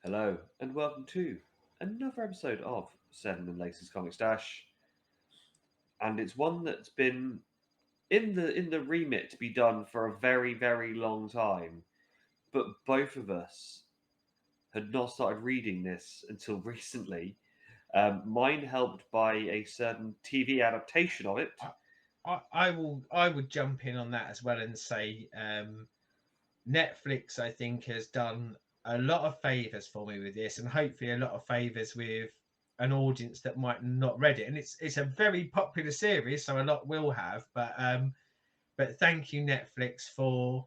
Hello, and welcome to another episode of Seddon and Lacey's Comic Stash. And it's one that's been in the remit to be done for a very, very long time. But both of us had not started reading this until recently. Mine helped by a certain TV adaptation of it. I would jump in on that as well and say Netflix, I think, has done a lot of favors for me with this, and hopefully a lot of favors with an audience that might not read it. And it's a very popular series, so a lot will have. But thank you, Netflix, for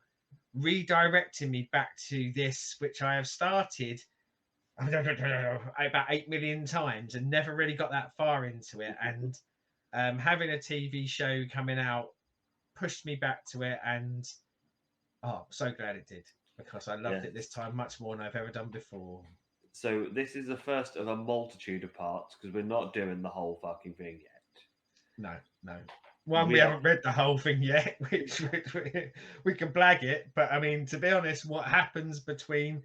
redirecting me back to this, which I have started about 8 million times and never really got that far into it. And having a TV show coming out pushed me back to it, and I'm so glad it did because I loved it this Yes. time much more than I've ever done before. So this is the first of a multitude of parts because we're not doing the whole fucking thing yet. No. One, we We are haven't read the whole thing yet, which we can blag it. But I mean, to be honest, what happens between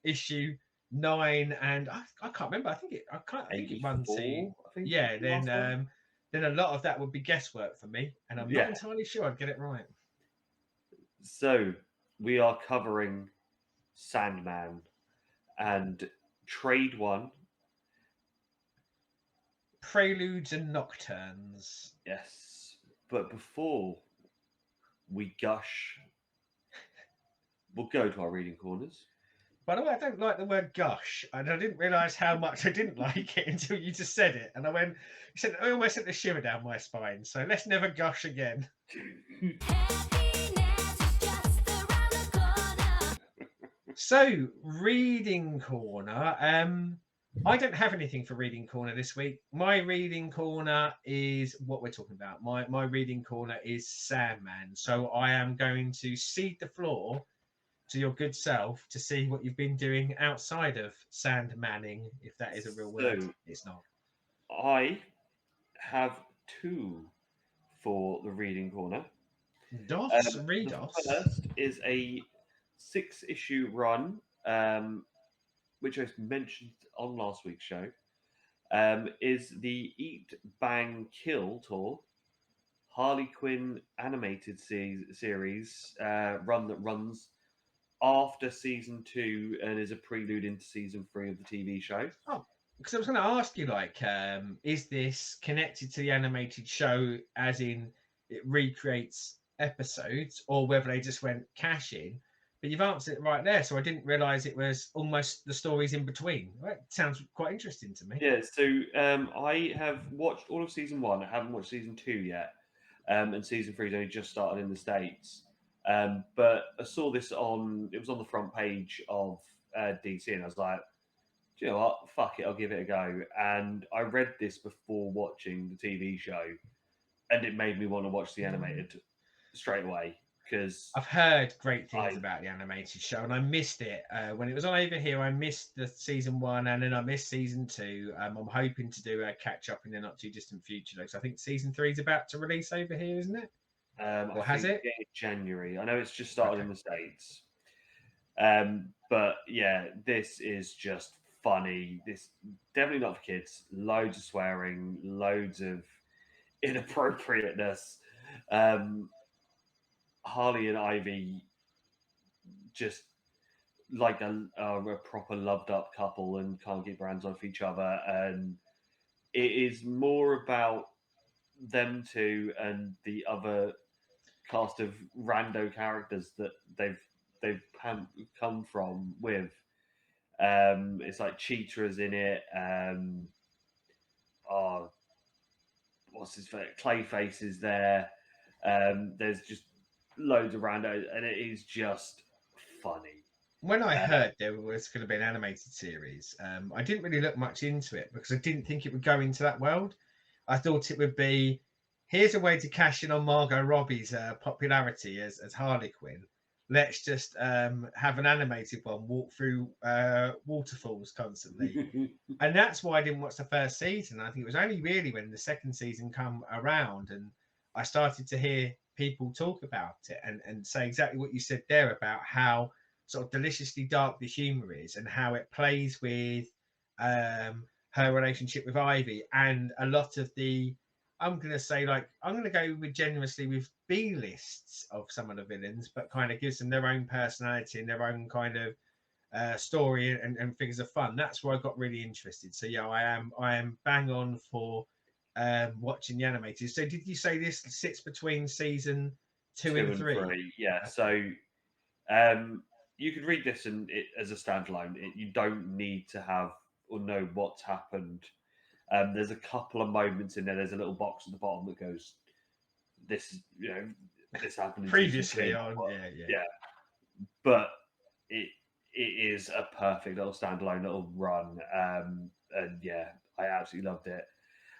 issue 9 and I can't remember. I think it run to 84, I think, was yeah. the last one. Then a lot of that would be guesswork for me, and I'm not Yeah. entirely sure I'd get it right. So we are covering Sandman and Trade One. Preludes and Nocturnes. Yes. But before we gush, we'll go to our reading corners. By the way, I don't like the word gush, and I didn't realise how much I didn't like it until you just said it. And you said, I almost sent a shiver down my spine. So let's never gush again. So, reading corner. I don't have anything for reading corner this week. My reading corner is what we're talking about. My reading corner is Sandman. So I am going to cede the floor to your good self to see what you've been doing outside of Sandmanning, if that is a real word. So It's not. I have two for the reading corner. DOS, The redos. first is a 6-issue run, which I mentioned on last week's show, is the Eat, Bang, Kill tour, Harley Quinn animated series run that runs after season 2 and is a prelude into season 3 of the TV show. Oh, because I was going to ask you, is this connected to the animated show, as in it recreates episodes, or whether they just went cash in? But you've answered it right there, so I didn't realise it was almost the stories in between. That sounds quite interesting to me. Yeah, so I have watched all of season 1. I haven't watched season 2 yet, and season 3's only just started in the States. But I saw this it was on the front page of DC, and I was like, do you know what? Fuck it, I'll give it a go. And I read this before watching the TV show, and it made me want to watch the animated straight away because I've heard great things I about the animated show, and I missed it when it was on over here. I missed the season 1, and then I missed season 2. I'm hoping to do a catch up in the not too distant future, because I think season 3 is about to release over here, isn't it? I Or has think it? yeah, January. I know it's just started Okay. in the States. But yeah, this is just funny. This definitely not for kids. Loads of swearing, loads of inappropriateness. Um, Harley and Ivy just like a proper loved up couple and can't keep their hands off each other. And it is more about them two and the other cast of rando characters that they've come from with. It's like Cheetah's in it. Oh, what's his face? Clayface is there. There's just loads of rando, and it is just funny. When I Uh, heard there was going to be an animated series, I didn't really look much into it because I didn't think it would go into that world. I thought it would be, here's a way to cash in on Margot Robbie's popularity as Harley Quinn. Let's just have an animated one walk through waterfalls constantly. And that's why I didn't watch the first season. I think it was only really when the second season come around and I started to hear people talk about it and say exactly what you said there about how sort of deliciously dark the humor is, and how it plays with her relationship with Ivy, and a lot of the, I'm going to say, like, I'm going to go with generously with B lists of some of the villains, but kind of gives them their own personality and their own kind of story and figures of fun. That's where I got really interested. So yeah, I am bang on for watching the animated. So did you say this sits between season 2 2 and and 3? 3, yeah. Okay. So you could read this as a standalone. You don't need to have or know what's happened. There's a couple of moments in there. There's a little box at the bottom that goes, "This is this happened in season Previously 2." on, But, yeah. yeah, but it is a perfect little standalone little run, and yeah, I absolutely loved it.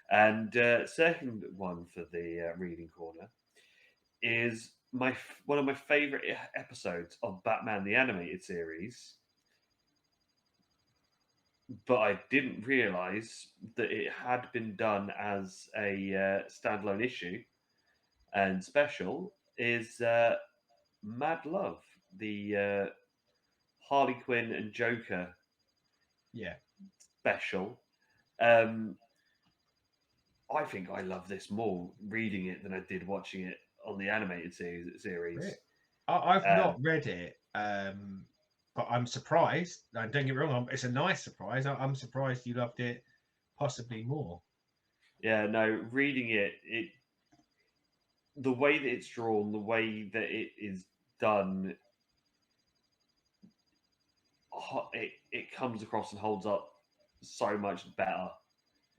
And second one for the reading corner is one of my favorite episodes of Batman the Animated Series, but I didn't realize that it had been done as a standalone issue and special. Is Mad Love, the Harley Quinn and Joker Yeah. special. I think I love this more reading it than I did watching it on the animated Really? series. I've Um, not read it, but I'm surprised. And don't get me wrong, it's a nice surprise. I'm surprised you loved it possibly more. yeah, no, reading it the way that it's drawn, the way that it is done, it comes across and holds up so much better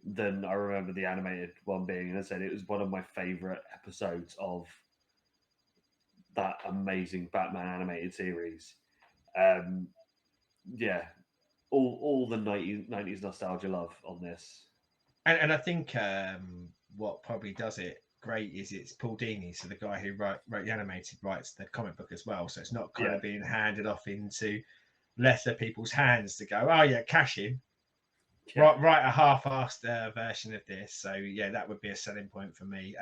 than I remember the animated one being. And I said it was one of my favorite episodes of that amazing Batman animated series. Um, yeah, all the 90s nostalgia love on this. And I think what probably does it great is it's Paul Dini, so the guy who wrote the animated, writes the comic book as well. So it's not kind Yeah, of being handed off into lesser people's hands to go, oh yeah, cash in. yeah. Write a half-assed version of this. So yeah, that would be a selling point for me.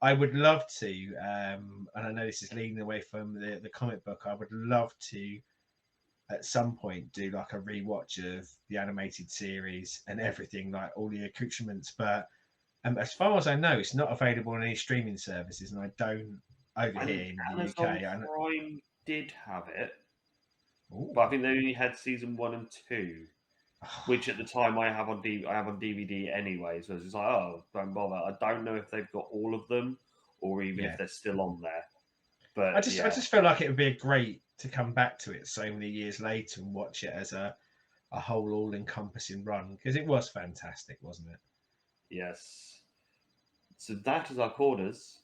I would love to, and I know this is leaning away from the comic book. I would love to at some point do like a rewatch of the animated series and everything, like all the accoutrements. But as far as I know, it's not available on any streaming services, and I don't over here And in the Amazon UK. Prime did have it, Ooh. but I think they only had season 1 and 2, which at the time I have on DVD anyway. So it's just like, oh, don't bother. I don't know if they've got all of them or even if Yeah, they're still on there. I But just feel like it would be great to come back to it so many years later and watch it as a whole all-encompassing run, because it was fantastic, wasn't it? yes. So that is our corners,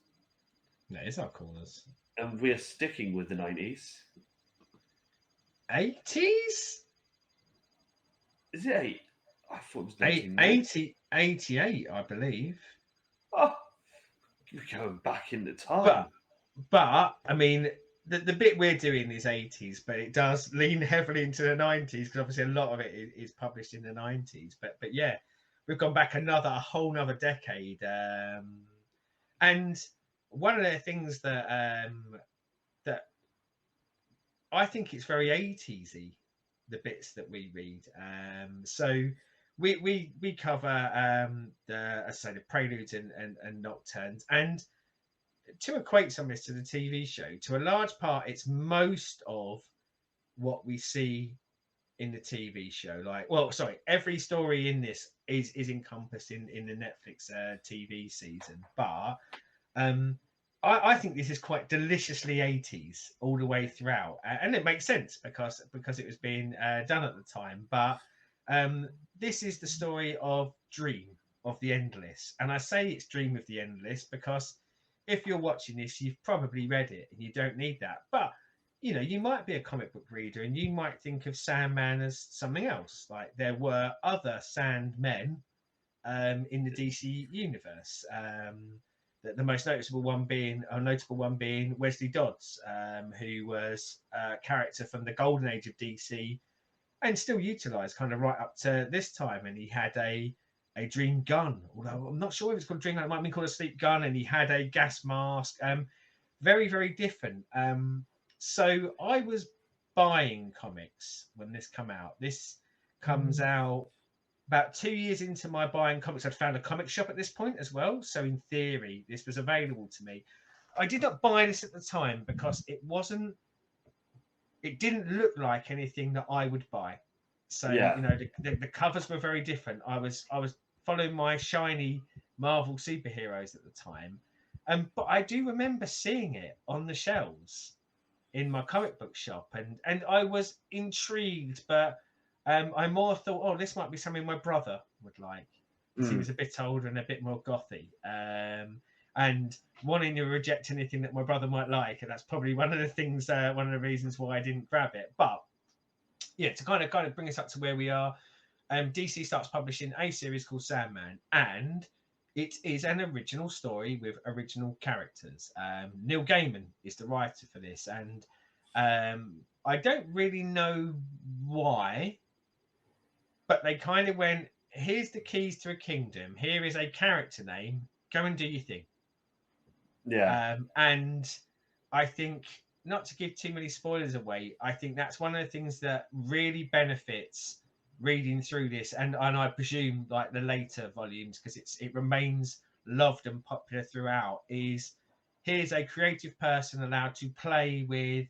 No, it's our corners. and we're sticking with the 90s. 80s? Is it 8? I thought it was 8, 1990. 88, I believe. Oh, you're going back in the time. But I mean, the bit we're doing is 80s, but it does lean heavily into the 90s, because obviously a lot of it is published in the 90s. But yeah, we've gone back a whole nother decade. And one of the things that I think it's very 80s-y, the bits that we read. So we cover I say the Preludes and Nocturnes, and to equate some of this to the TV show, to a large part, it's most of what we see in the TV show. Like, well, sorry, every story in this is encompassed in the Netflix TV season. But I think this is quite deliciously 80s all the way throughout, and it makes sense because it was being done at the time. But this is the story of Dream of the Endless, and I say it's Dream of the Endless because if you're watching this, you've probably read it and you don't need that. But you know, you might be a comic book reader and you might think of Sandman as something else. Like there were other Sandmen in the DC universe. The most notable one being Wesley Dodds, who was a character from the golden age of DC and still utilized kind of right up to this time. And he had a dream gun, although I'm not sure if it's called a dream gun, it might be called a sleep gun, and he had a gas mask. Very, very different. So I was buying comics when this come out. This comes out about 2 years into my buying comics. I'd found a comic shop at this point as well, so in theory, this was available to me. I did not buy this at the time because it didn't look like anything that I would buy. So Yeah. the covers were very different. I was following my shiny Marvel superheroes at the time, but I do remember seeing it on the shelves in my comic book shop, and I was intrigued, but I more thought, oh, this might be something my brother would like because he was a bit older and a bit more gothy. And wanting to reject anything that my brother might like, and that's probably one of the things, one of the reasons why I didn't grab it. But yeah, to kind of bring us up to where we are, DC starts publishing a series called Sandman, and it is an original story with original characters. Neil Gaiman is the writer for this, and I don't really know why, but they kind of went, here's the keys to a kingdom, here is a character name, go and do your thing. Yeah. And I think, not to give too many spoilers away, I think that's one of the things that really benefits reading through this, and I presume like the later volumes, because it remains loved and popular throughout, is here's a creative person allowed to play with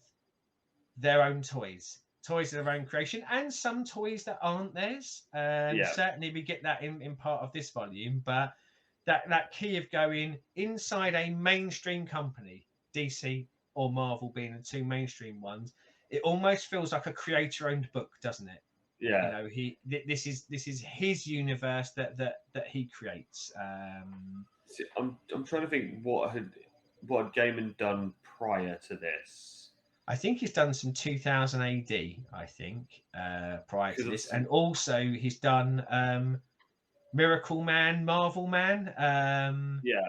their own toys of their own creation, and some toys that aren't theirs. Yeah. Certainly we get that in part of this volume, but that key of going inside a mainstream company, DC or Marvel being the two mainstream ones, it almost feels like a creator-owned book, doesn't it? Yeah. This is his universe that he creates. See, I'm trying to think what had Gaiman done prior to this. I think he's done some 2000 AD. I think prior to this, and also he's done Miracle Man, Marvel Man. Yeah.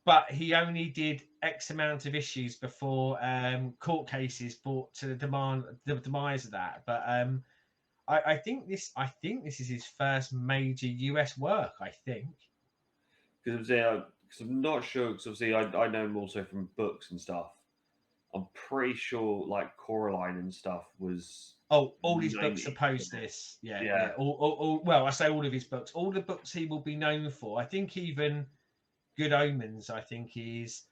But he only did X amount of issues before court cases brought to the demise of that. But I think this is his first major US work. I think. Because I'm not sure. Because obviously, I know him also from books and stuff. I'm pretty sure like Coraline and stuff was. Oh, all his books are mainly post this. Yeah, Yeah. yeah. Well, I say all of his books. All the books he will be known for. I think even Good Omens, I think he's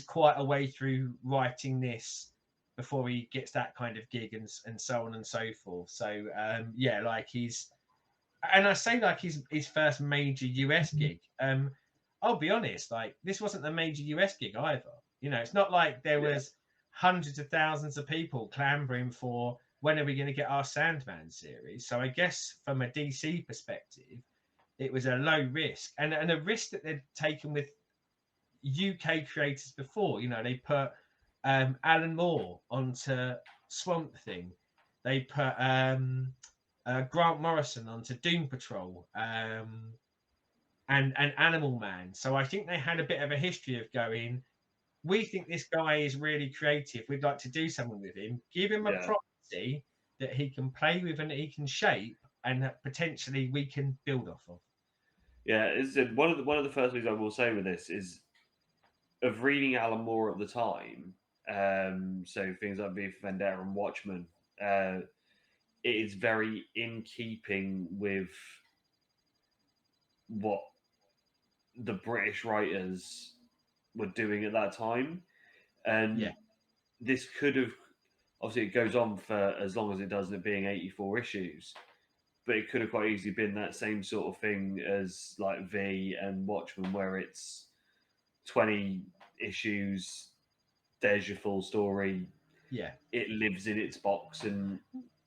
quite a way through writing this before he gets that kind of gig, and so on and so forth. So yeah, like and I say like his first major US gig. I'll be honest, like this wasn't a major US gig either. It's not like there was hundreds of thousands of people clamoring for when are we going to get our Sandman series. So I guess from a DC perspective, it was a low risk, and a risk that they'd taken with UK creators before. They put Alan Moore onto Swamp Thing. They put Grant Morrison onto Doom Patrol, and Animal Man. So I think they had a bit of a history of going, we think this guy is really creative. We'd like to do something with him. Give him a property that he can play with and that he can shape, and that potentially we can build off of. Yeah, it's one of the first things I will say with this is of reading Alan Moore at the time. So things like V for Vendetta and Watchmen. It is very in keeping with what the British writers were doing at that time, and this could have obviously it goes on for as long as it does, it being 84 issues. But it could have quite easily been that same sort of thing as like V and Watchmen, where it's 20 issues, there's your full story. Yeah. It lives in its box, and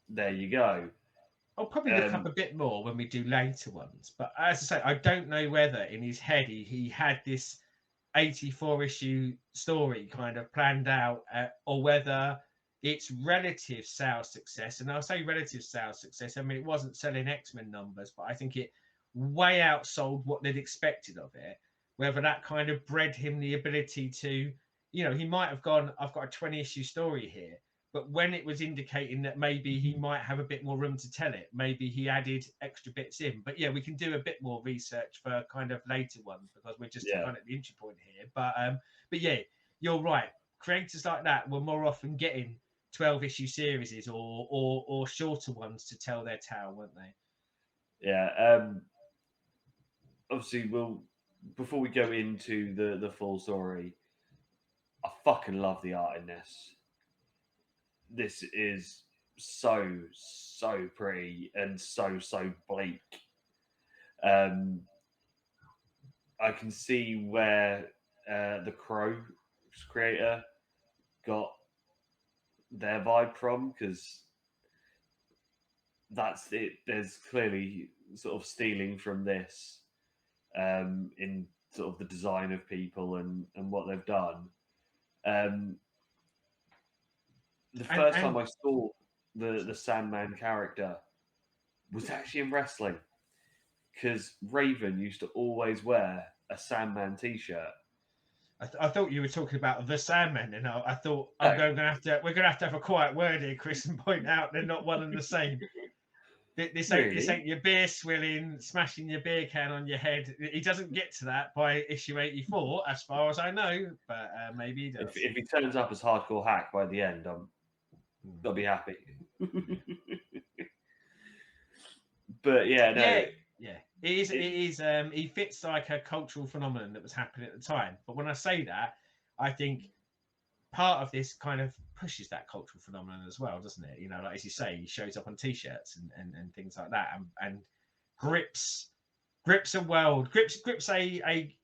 there you go. I'll probably look up a bit more when we do later ones. But as I say, I don't know whether in his head he had this 84 issue story kind of planned out, or whether its relative sales success, and I'll say relative sales success, I mean, it wasn't selling X-Men numbers, but I think it way outsold what they'd expected of it, whether that kind of bred him the ability to, he might have gone, I've got a 20 issue story here, but when it was indicating that maybe he might have a bit more room to tell it, maybe he added extra bits in. But yeah, we can do a bit more research for kind of later ones, because we're just kind of at the entry point here. But yeah, you're right. Creators like that were more often getting 12-issue series or shorter ones to tell their tale, weren't they? Yeah. Obviously, before we go into the full story, I fucking love the art in this. This is so pretty and so bleak. Um, I can see where the Crow's creator got their vibe from, because that's it. There's clearly sort of stealing from this in sort of the design of people and what they've done. Um, the first time And I saw the Sandman character was actually in wrestling, because Raven used to always wear a Sandman t-shirt. I thought you were talking about the Sandman, and I thought No, we're gonna have to have a quiet word here, Chris, and point out they're not one and the same. This really. ain't your beer swilling, smashing your beer can on your head. He doesn't get to that by issue 84, as far as I know, but maybe he does. If he turns up as hardcore hack by the end, I'll be happy. But yeah, no, Yeah, yeah. It is. It is. He fits like a cultural phenomenon that was happening at the time. But when I say that, I think part of this kind of pushes that cultural phenomenon as well, doesn't it? You know, like as you say, he shows up on t-shirts and things like that, and grips a world, grips a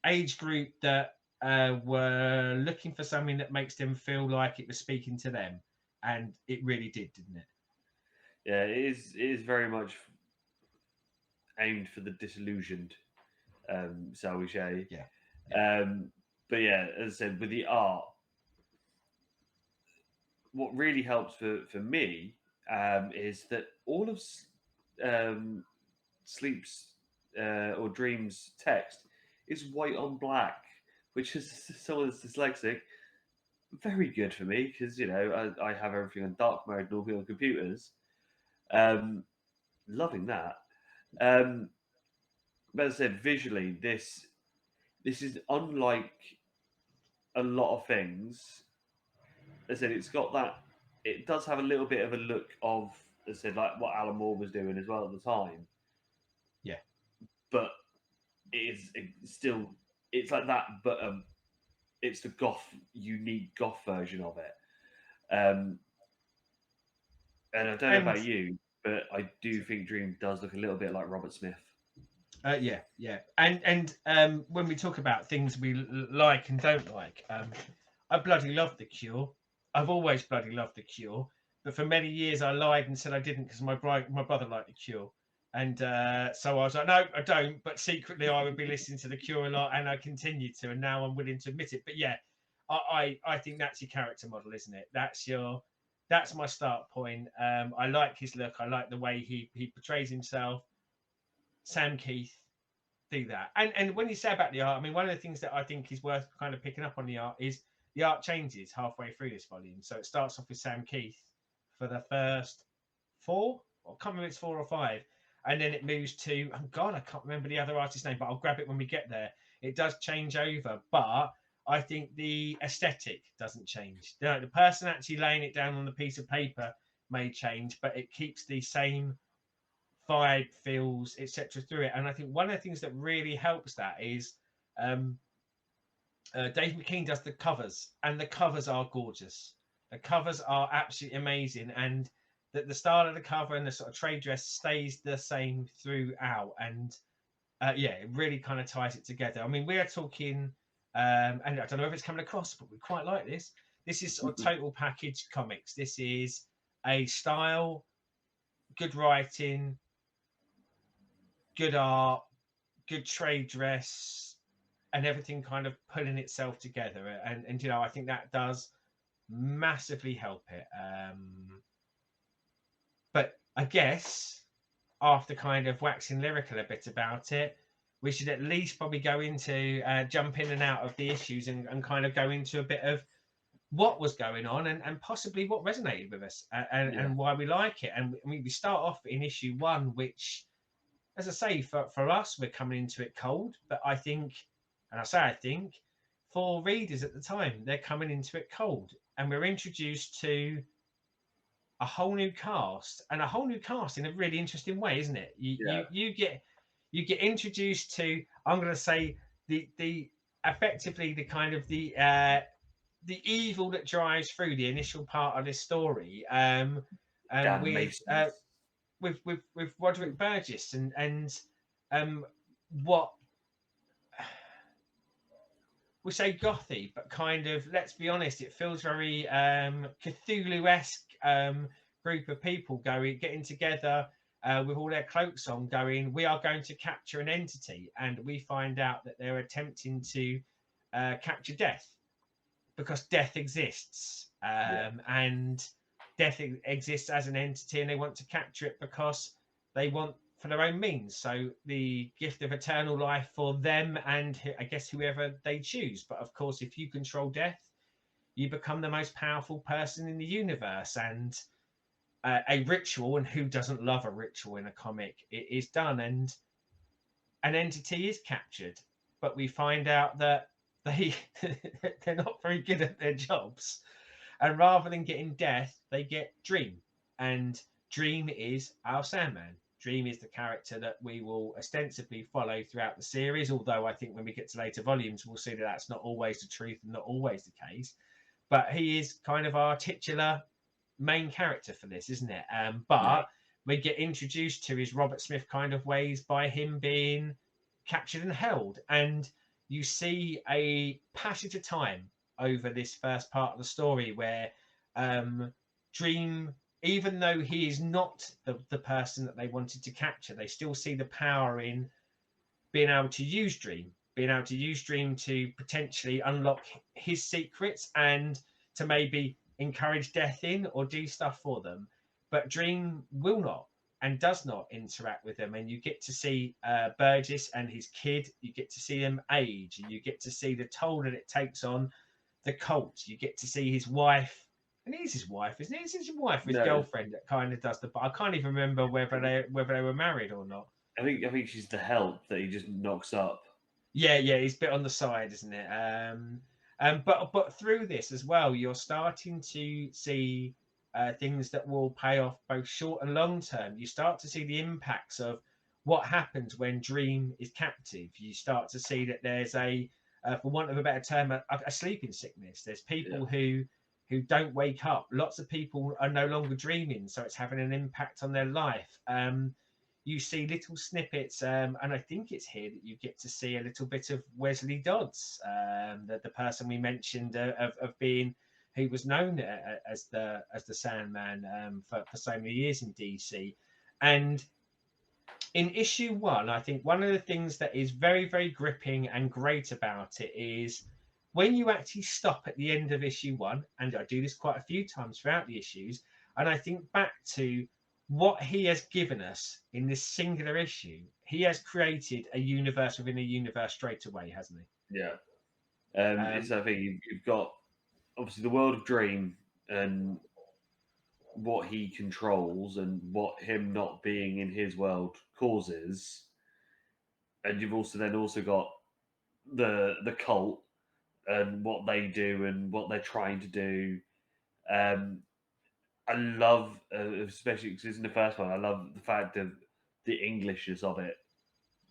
age group that were looking for something that makes them feel like it was speaking to them, and it really did, didn't it? yeah, it is very much aimed for the disillusioned, shall we say. Yeah. But yeah, as I said, with the art, what really helps for me is that all of Sleep's or Dream's text is white on black, which is someone that's dyslexic, very good for me, because I have everything on dark mode and all on computers. Loving that. Um, but as I said, visually, this is unlike a lot of things. As I said, it's got that. It does have a little bit of a look of, as I said, like what Alan Moore was doing as well at the time. Yeah. But it's still, it's like that, but it's the unique goth version of it. And I don't know And about you, but I do think Dream does look a little bit like Robert Smith. yeah. And when we talk about things we like and don't like, I bloody love The Cure. I've always bloody loved The Cure, but for many years I lied and said I didn't because my brother liked The Cure, and so I was like, no, I don't. But secretly I would be listening to The Cure a lot, and I continued to, and now I'm willing to admit it. But yeah, I think that's your character model, isn't it? That's my start point. I like his look. I like the way he portrays himself. Sam Keith, do that. And when you say about the art, I mean, one of the things that I think is worth kind of picking up on the art is the art changes halfway through this volume. So it starts off with Sam Keith for the first four, I can't remember if it's 4 or 5, and then it moves to, oh God, I can't remember the other artist's name, but I'll grab it when we get there. It does change over, but I think the aesthetic doesn't change. The person actually laying it down on the piece of paper may change, but it keeps the same vibe, feels, etc. through it. And I think one of the things that really helps that is Dave McKean does the covers, and the covers are gorgeous. The covers are absolutely amazing, and the style of the cover and the sort of trade dress stays the same throughout. And yeah, it really kind of ties it together. I mean, we are talking, and I don't know if it's coming across, but we quite like this. This is sort of total package comics. This is a style, good writing, good art, good trade dress, and everything kind of pulling itself together. And you know, I think that does massively help it. But I guess after kind of waxing lyrical a bit about it, we should at least probably go into jump in and out of the issues and kind of go into a bit of what was going on and possibly what resonated with us and why we like it. And I mean, we start off in issue 1, which, as I say, for us, we're coming into it cold. But I think, and I say I think, for readers at the time, they're coming into it cold. and we're introduced to a whole new cast, and a whole new cast in a really interesting way, isn't it? You get introduced to, I'm going to say, the effectively the kind of the evil that drives through the initial part of this story, Dan with Macy's. with Roderick Burgess and what we say gothy, but kind of, let's be honest, it feels very Cthulhu-esque, group of people getting together with all their cloaks on, going, we are going to capture an entity, and we find out that they're attempting to capture death, because death exists, and death exists as an entity, and they want to capture it because they want for their own means. So the gift of eternal life for them, and I guess whoever they choose. But of course, if you control death, you become the most powerful person in the universe. And a ritual, and who doesn't love a ritual in a comic, it is done, and an entity is captured. But we find out that they're not very good at their jobs, and rather than getting death, they get Dream. And Dream is our Sandman. Dream is the character that we will ostensibly follow throughout the series, although I think when we get to later volumes, we'll see that that's not always the truth and not always the case. But he is kind of our titular main character for this, isn't it? But we get introduced to his Robert Smith kind of ways by him being captured and held. And you see a passage of time over this first part of the story where Dream, even though he is not the person that they wanted to capture, they still see the power in being able to use Dream, to potentially unlock his secrets and to maybe encourage death in or do stuff for them. But Dream will not and does not interact with them. And you get to see Burgess and his kid, you get to see them age, and you get to see the toll that it takes on the cult. You get to see his wife. And it is his wife, isn't it? It's his wife, his girlfriend, that kind of does the. But I can't even remember whether they were married or not. I think she's the help that he just knocks up. Yeah, he's a bit on the side, isn't it? But through this as well, you're starting to see things that will pay off both short and long term. You start to see the impacts of what happens when Dream is captive. You start to see that there's for want of a better term, a sleeping sickness. There's people who don't wake up. Lots of people are no longer dreaming, so it's having an impact on their life. You see little snippets, and I think it's here that you get to see a little bit of Wesley Dodds, the person we mentioned of being, who was known as the Sandman for so many years in DC. And in issue 1, I think one of the things that is very, very gripping and great about it is when you actually stop at the end of issue 1, and I do this quite a few times throughout the issues, and I think back to what he has given us in this singular issue. He has created a universe within a universe straight away, hasn't he? Yeah. It's I think you've got obviously the world of Dream and what he controls and what him not being in his world causes, and you've also got the cult and what they do and what they're trying to do. I love, especially because in the first one, I love the fact of the Englishness of it.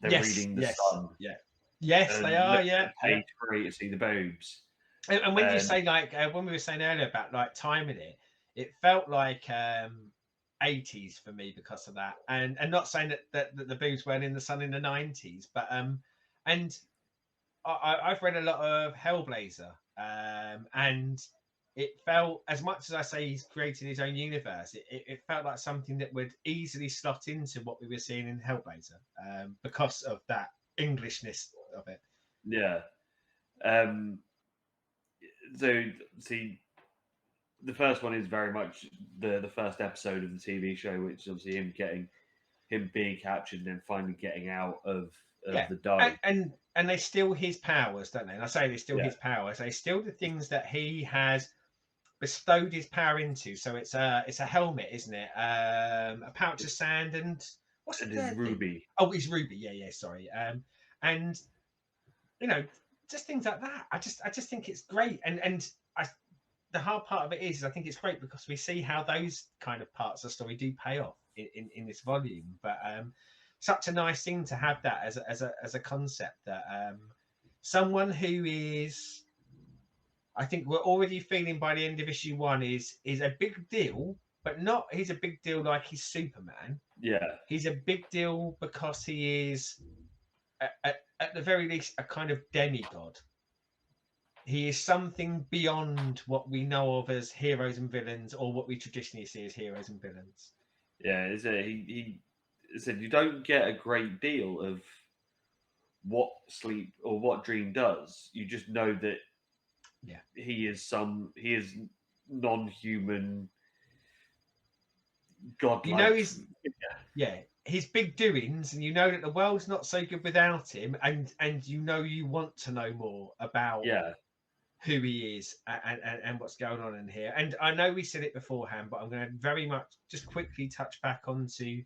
They're reading the Sun. Yeah. Yes, they are. Yeah. Page 3 to see the boobs. And when you say, like, when we were saying earlier about like timing it felt like 80s for me because of that. And not saying that the boobs weren't in the Sun in the 90s, but and I've read a lot of Hellblazer, and it felt, as much as I say he's created his own universe, it felt like something that would easily slot into what we were seeing in Hellblazer, because of that Englishness of it. Yeah. So see, the first one is very much the first episode of the TV show, which is obviously him being captured and then finally getting out of the dome. And they steal his powers, don't they? And I say they steal his powers. They steal the things that he has bestowed his power into. So it's a helmet, isn't it? A pouch of sand and what's it? And ruby. Oh, it's ruby. Yeah. Sorry. And you know, just things like that. I just think it's great. And the hard part of it is I think it's great because we see how those kind of parts of the story do pay off in this volume. But such a nice thing to have that as a concept that someone who is, I think we're already feeling by the end of issue 1 is a big deal, but not he's a big deal like he's Superman. Yeah. He's a big deal because he is at the very least a kind of demigod. He is something beyond what we know of as heroes and villains, or what we traditionally see as heroes and villains. Yeah, he said you don't get a great deal of what sleep or what dream does. You just know that he is non-human, godlike. You know his big doings, and you know that the world's not so good without him, and you know you want to know more about who he is and what's going on in here. And I know we said it beforehand, but I'm going to very much just quickly touch back onto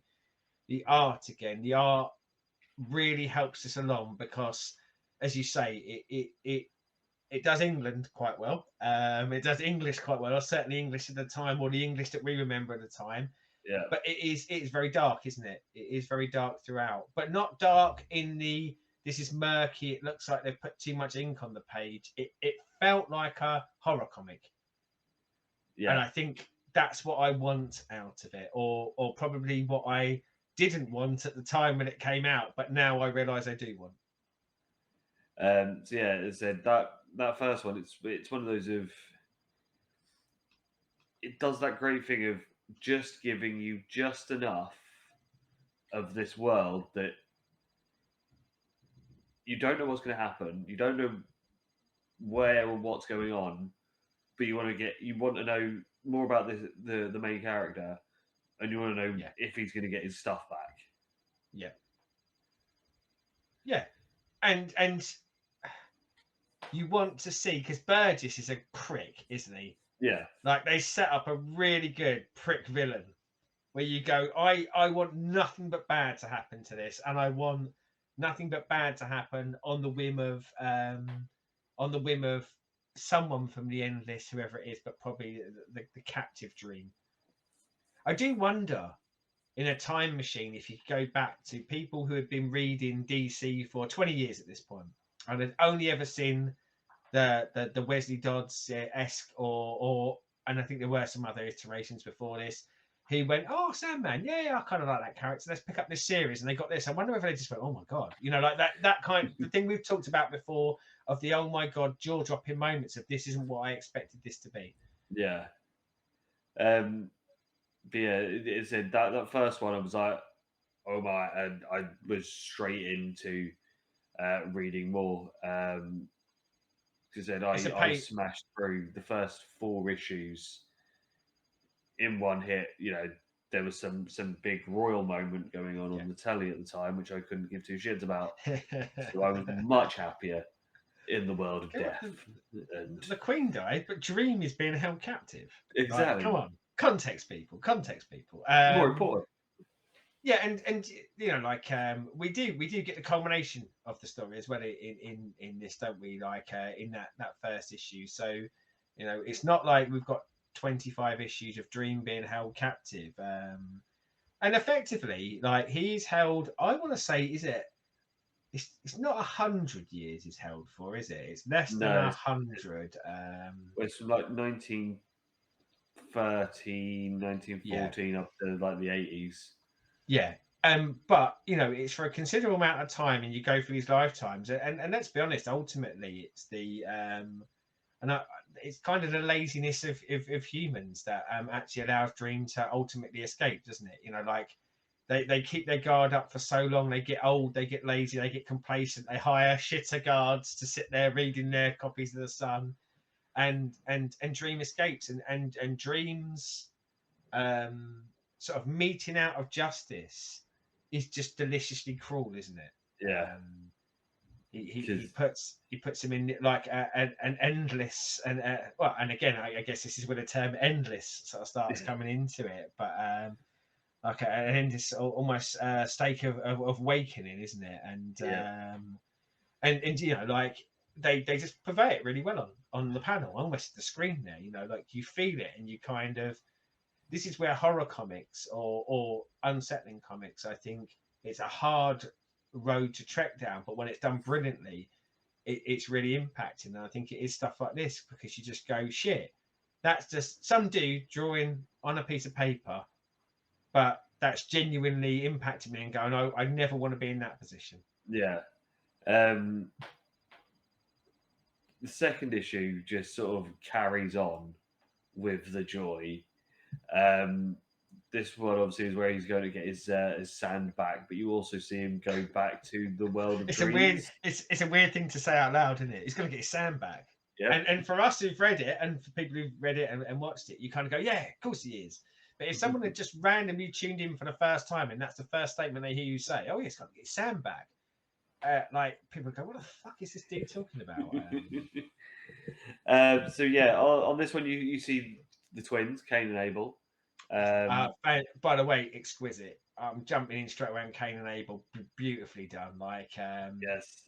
the art again. The art really helps us along because, as you say, it does England quite well. It does English quite well, or certainly English at the time, or the English that we remember at the time. Yeah. But it is very dark, isn't it? It is very dark throughout, but not dark in the this is murky. It looks like they've put too much ink on the page. It felt like a horror comic. Yeah. And I think that's what I want out of it, or probably what I didn't want at the time when it came out, but now I realise I do want. So yeah, as I said, that first one, it's one of those of it does that great thing of just giving you just enough of this world that you don't know what's going to happen, you don't know where or what's going on, but you want to know more about the main character, and you want to know if he's going to get his stuff back. Yeah, and you want to see, because Burgess is a prick, isn't he? Yeah. Like they set up a really good prick villain where you go, I want nothing but bad to happen to this, and I want nothing but bad to happen on the whim of someone from the Endless, whoever it is, but probably the captive dream. I do wonder, in a time machine, if you could go back to people who had been reading DC for 20 years at this point and had only ever seen the Wesley Dodds-esque or and I think there were some other iterations before this. He went, oh, Sandman, yeah, I kind of like that character. Let's pick up this series, and they got this. I wonder if they just went, oh my god, like that kind. The thing we've talked about before of the oh my god jaw-dropping moments of this isn't what I expected this to be. Yeah. But yeah, it said that first one, I was like, oh my, and I was straight into reading more. Because I smashed through the first 4 issues in one hit. There was some big royal moment going on the telly at the time, which I couldn't give 2 shits about. So I was much happier in the world of death. And the Queen died, but Dream is being held captive. Exactly. Come on, context people. More important. Yeah, and we do get the culmination of the story as well in this, don't we? Like in that first issue. So it's not like we've got 25 issues of Dream being held captive, and effectively, like he's held. I want to say, it's not 100 years he's held for, is it? It's less than 100. It's from like 1913, 1914 up to like the 80s. Yeah. But it's for a considerable amount of time, and you go through these lifetimes, and let's be honest, ultimately it's the it's kind of the laziness of humans that actually allows Dream to ultimately escape, doesn't it? Like they keep their guard up for so long, they get old, they get lazy, they get complacent, they hire shitter guards to sit there reading their copies of the Sun, and Dream escapes, and Dream's sort of meting out of justice is just deliciously cruel, isn't it? Yeah. He puts him in like an endless and and again I guess this is where the term endless sort of starts coming into it, but like an endless almost state of awakening, isn't it? And like they just purvey it really well on the panel, almost the screen there. Like you feel it, and you kind of. This is where horror comics or unsettling comics, I think, it's a hard road to trek down, but when it's done brilliantly, it's really impacting. And I think it is stuff like this because you just go, shit, that's just some dude drawing on a piece of paper, but that's genuinely impacted me and going, oh, I never want to be in that position. Yeah. The second issue just sort of carries on with the joy. This one obviously is where he's going to get his sand back, but you also see him go back to the world of dreams. It's a weird thing to say out loud, isn't it? He's going to get his sand back. Yeah. And for us who've read it, and for people who've read it and watched it, you kind of go, yeah, of course he is. But if someone had just randomly tuned in for the first time, and that's the first statement they hear you say, oh, he's going to get his sand back. Like people go, what the fuck is this dude talking about? So yeah, on this one you see the twins, Cain and Abel. By the way, exquisite. I'm jumping in straight away on Cain and Abel, beautifully done. Like yes,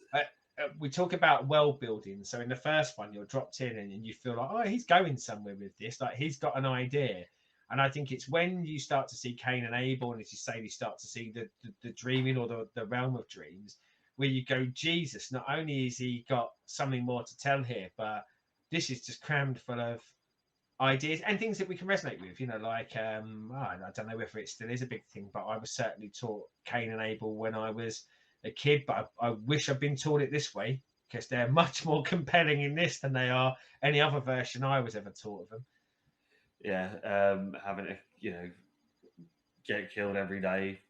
we talk about world building. So in the first one, you're dropped in and you feel like, oh, he's going somewhere with this. Like he's got an idea. And I think it's when you start to see Cain and Abel, and as you say, you start to see the dreaming or the realm of dreams, where you go, Jesus, not only has he got something more to tell here, but this is just crammed full of ideas and things that we can resonate with. Like I don't know whether it still is a big thing, but I was certainly taught Cain and Abel when I was a kid, but I wish I'd been taught it this way, because they're much more compelling in this than they are any other version I was ever taught of them. Yeah, having to get killed every day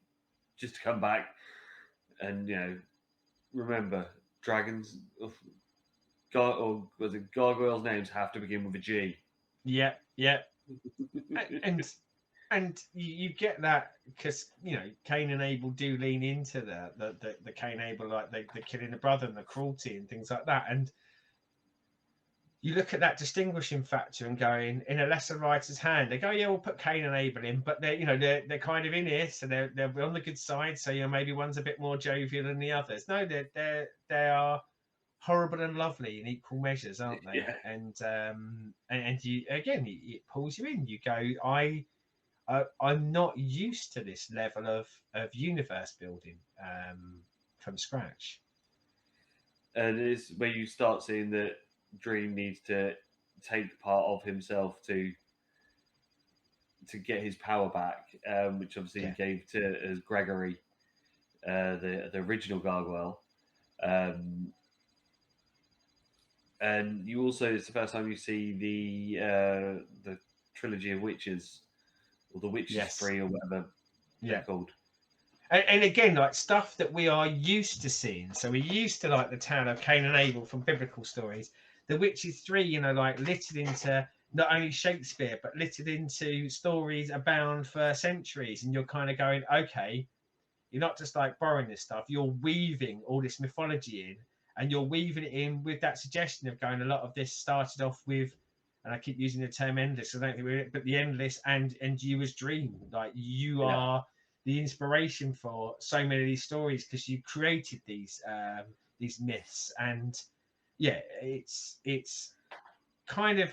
just to come back, and remember, dragons or was it gargoyles' names have to begin with a G. Yeah. and you get that because Cain and Abel do lean into the Cain Abel, like the killing the brother and the cruelty and things like that. And you look at that distinguishing factor and going, in a lesser writer's hand, they go, yeah, we'll put Cain and Abel in, but they're kind of in it, so they're on the good side. So maybe one's a bit more jovial than the others. No, they are horrible and lovely in equal measures, aren't they? Yeah. And you again, it pulls you in. You go, I'm not used to this level of universe building from scratch. And it's where you start seeing that Dream needs to take part of himself to get his power back, which obviously he gave to as Gregory, the original gargoyle. And you also, it's the first time you see the trilogy of witches, or the Witches 3, or whatever they're called. And again, like stuff that we are used to seeing. So we're used to like the tale of Cain and Abel from biblical stories. The Witches 3, like littered into not only Shakespeare, but littered into stories abound for centuries. And you're kind of going, okay, you're not just like borrowing this stuff, you're weaving all this mythology in, and you're weaving it in with that suggestion of going, a lot of this started off with, and I keep using the term endless, I don't think we're, but the endless and you as Dream. Like you are the inspiration for so many of these stories because you created these myths. And it's kind of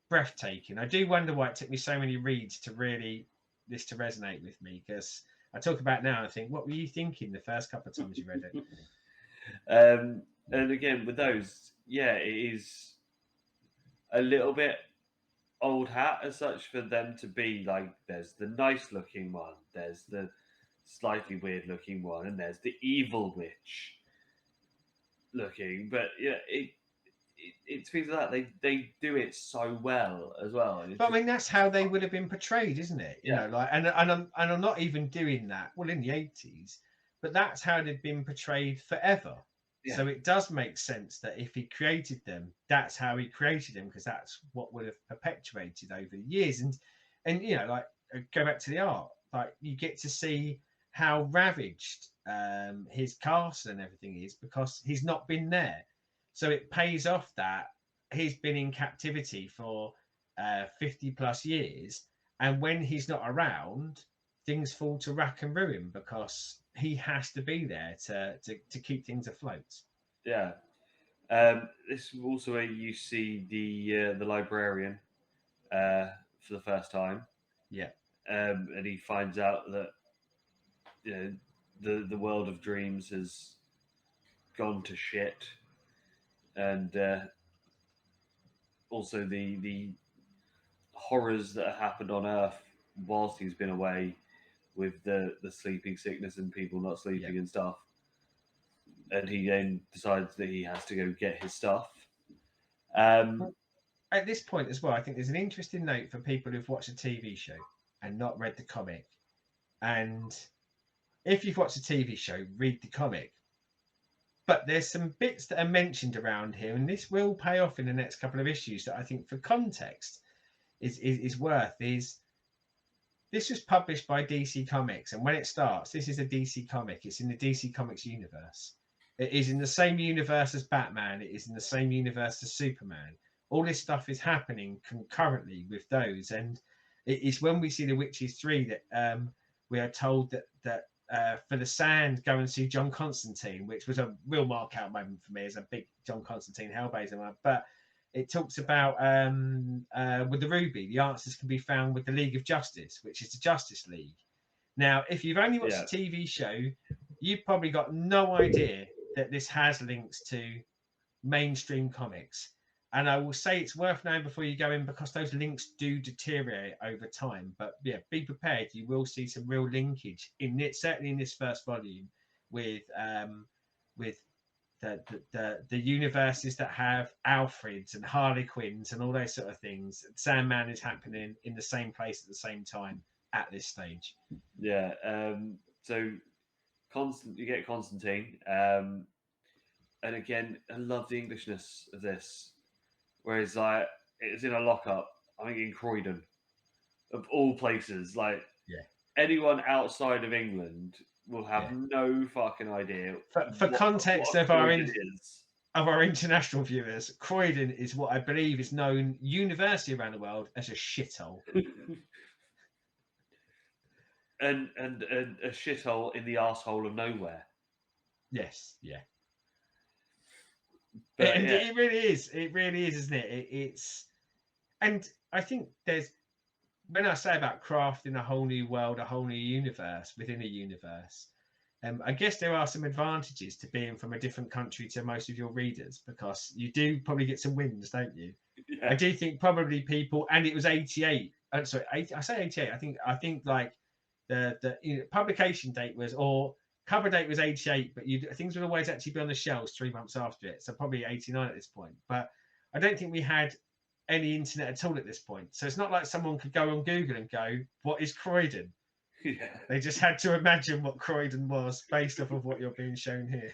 breathtaking. I do wonder why it took me so many reads to really this to resonate with me, because I talk about now and I think, what were you thinking the first couple of times you read it? And again, with those, it is a little bit old hat as such for them to be like, there's the nice looking one, there's the slightly weird looking one, and there's the evil witch looking. But it's things like that. They do it so well as well. But I mean, that's how they would have been portrayed, isn't it? You know, like, and I'm not even doing that. Well, in the 80s, but that's how they've been portrayed forever. Yeah. So it does make sense that if he created them, that's how he created them, because that's what would have perpetuated over the years. And like, go back to the art, like you get to see how ravaged his castle and everything is because he's not been there. So it pays off that he's been in captivity for 50 plus years, and when he's not around, things fall to rack and ruin because he has to be there to keep things afloat. Yeah, This is also where you see the librarian for the first time, Yeah, and he finds out that the world of dreams has gone to shit, and also the horrors that have happened on Earth whilst he's been away with the sleeping sickness and people not yeah. sleeping and stuff. And he then decides that he has to go get his stuff. Um, Well, at this point as well, I think there's an interesting note for people who've watched a TV show and not read the comic. And if you've watched a TV show, read the comic. But there's some bits that are mentioned around here, and this will pay off in the next couple of issues that I think, for context, is worth. This was published by DC Comics, and when it starts, this is a DC comic. It's in the DC Comics universe. It is in the same universe as Batman. It is in the same universe as Superman. All this stuff is happening concurrently with those, and it is when we see the Witches 3 that we are told that for the Sand, go and see John Constantine, which was a real mark out moment for me as a big John Constantine Hellblazer. But it talks about with the Ruby, the answers can be found with the League of Justice, which is the Justice League. Now, if you've only watched yeah, the TV show, you've probably got no idea that this has links to mainstream comics. And I will say it's worth knowing before you go in, because those links do deteriorate over time. But yeah, be prepared. You will see some real linkage in it, certainly in this first volume, with the universes that have Alfreds and Harley Quinns and all those sort of things. Sandman is happening in the same place at the same time at this stage. yeah. So you get Constantine, and again, I love the Englishness of this. Whereas like it's in a lockup, I think in Croydon, of all places. Like Yeah. anyone outside of England will have Yeah. no fucking idea For context of Croydon is. of our international viewers, Croydon is what I believe is known universally around the world as a shithole. and a shithole in the arsehole of nowhere. Yes, yeah. But And yeah, it really is. It really is, isn't it? It's, and I think there's, when I say about crafting a whole new world, a whole new universe within a universe, I guess there are some advantages to being from a different country to most of your readers, because you do probably get some wins, don't you? yeah. I do think probably people, and it was 88. Sorry, 80, I say 88. I think like the publication date was, or cover date was 88, but things would always actually be on the shelves 3 months after it, so probably 89 at this point. But I don't think we had any internet at all at this point, so it's not like someone could go on Google and go, "What is Croydon?" Yeah. They just had to imagine what Croydon was based off of what you're being shown here.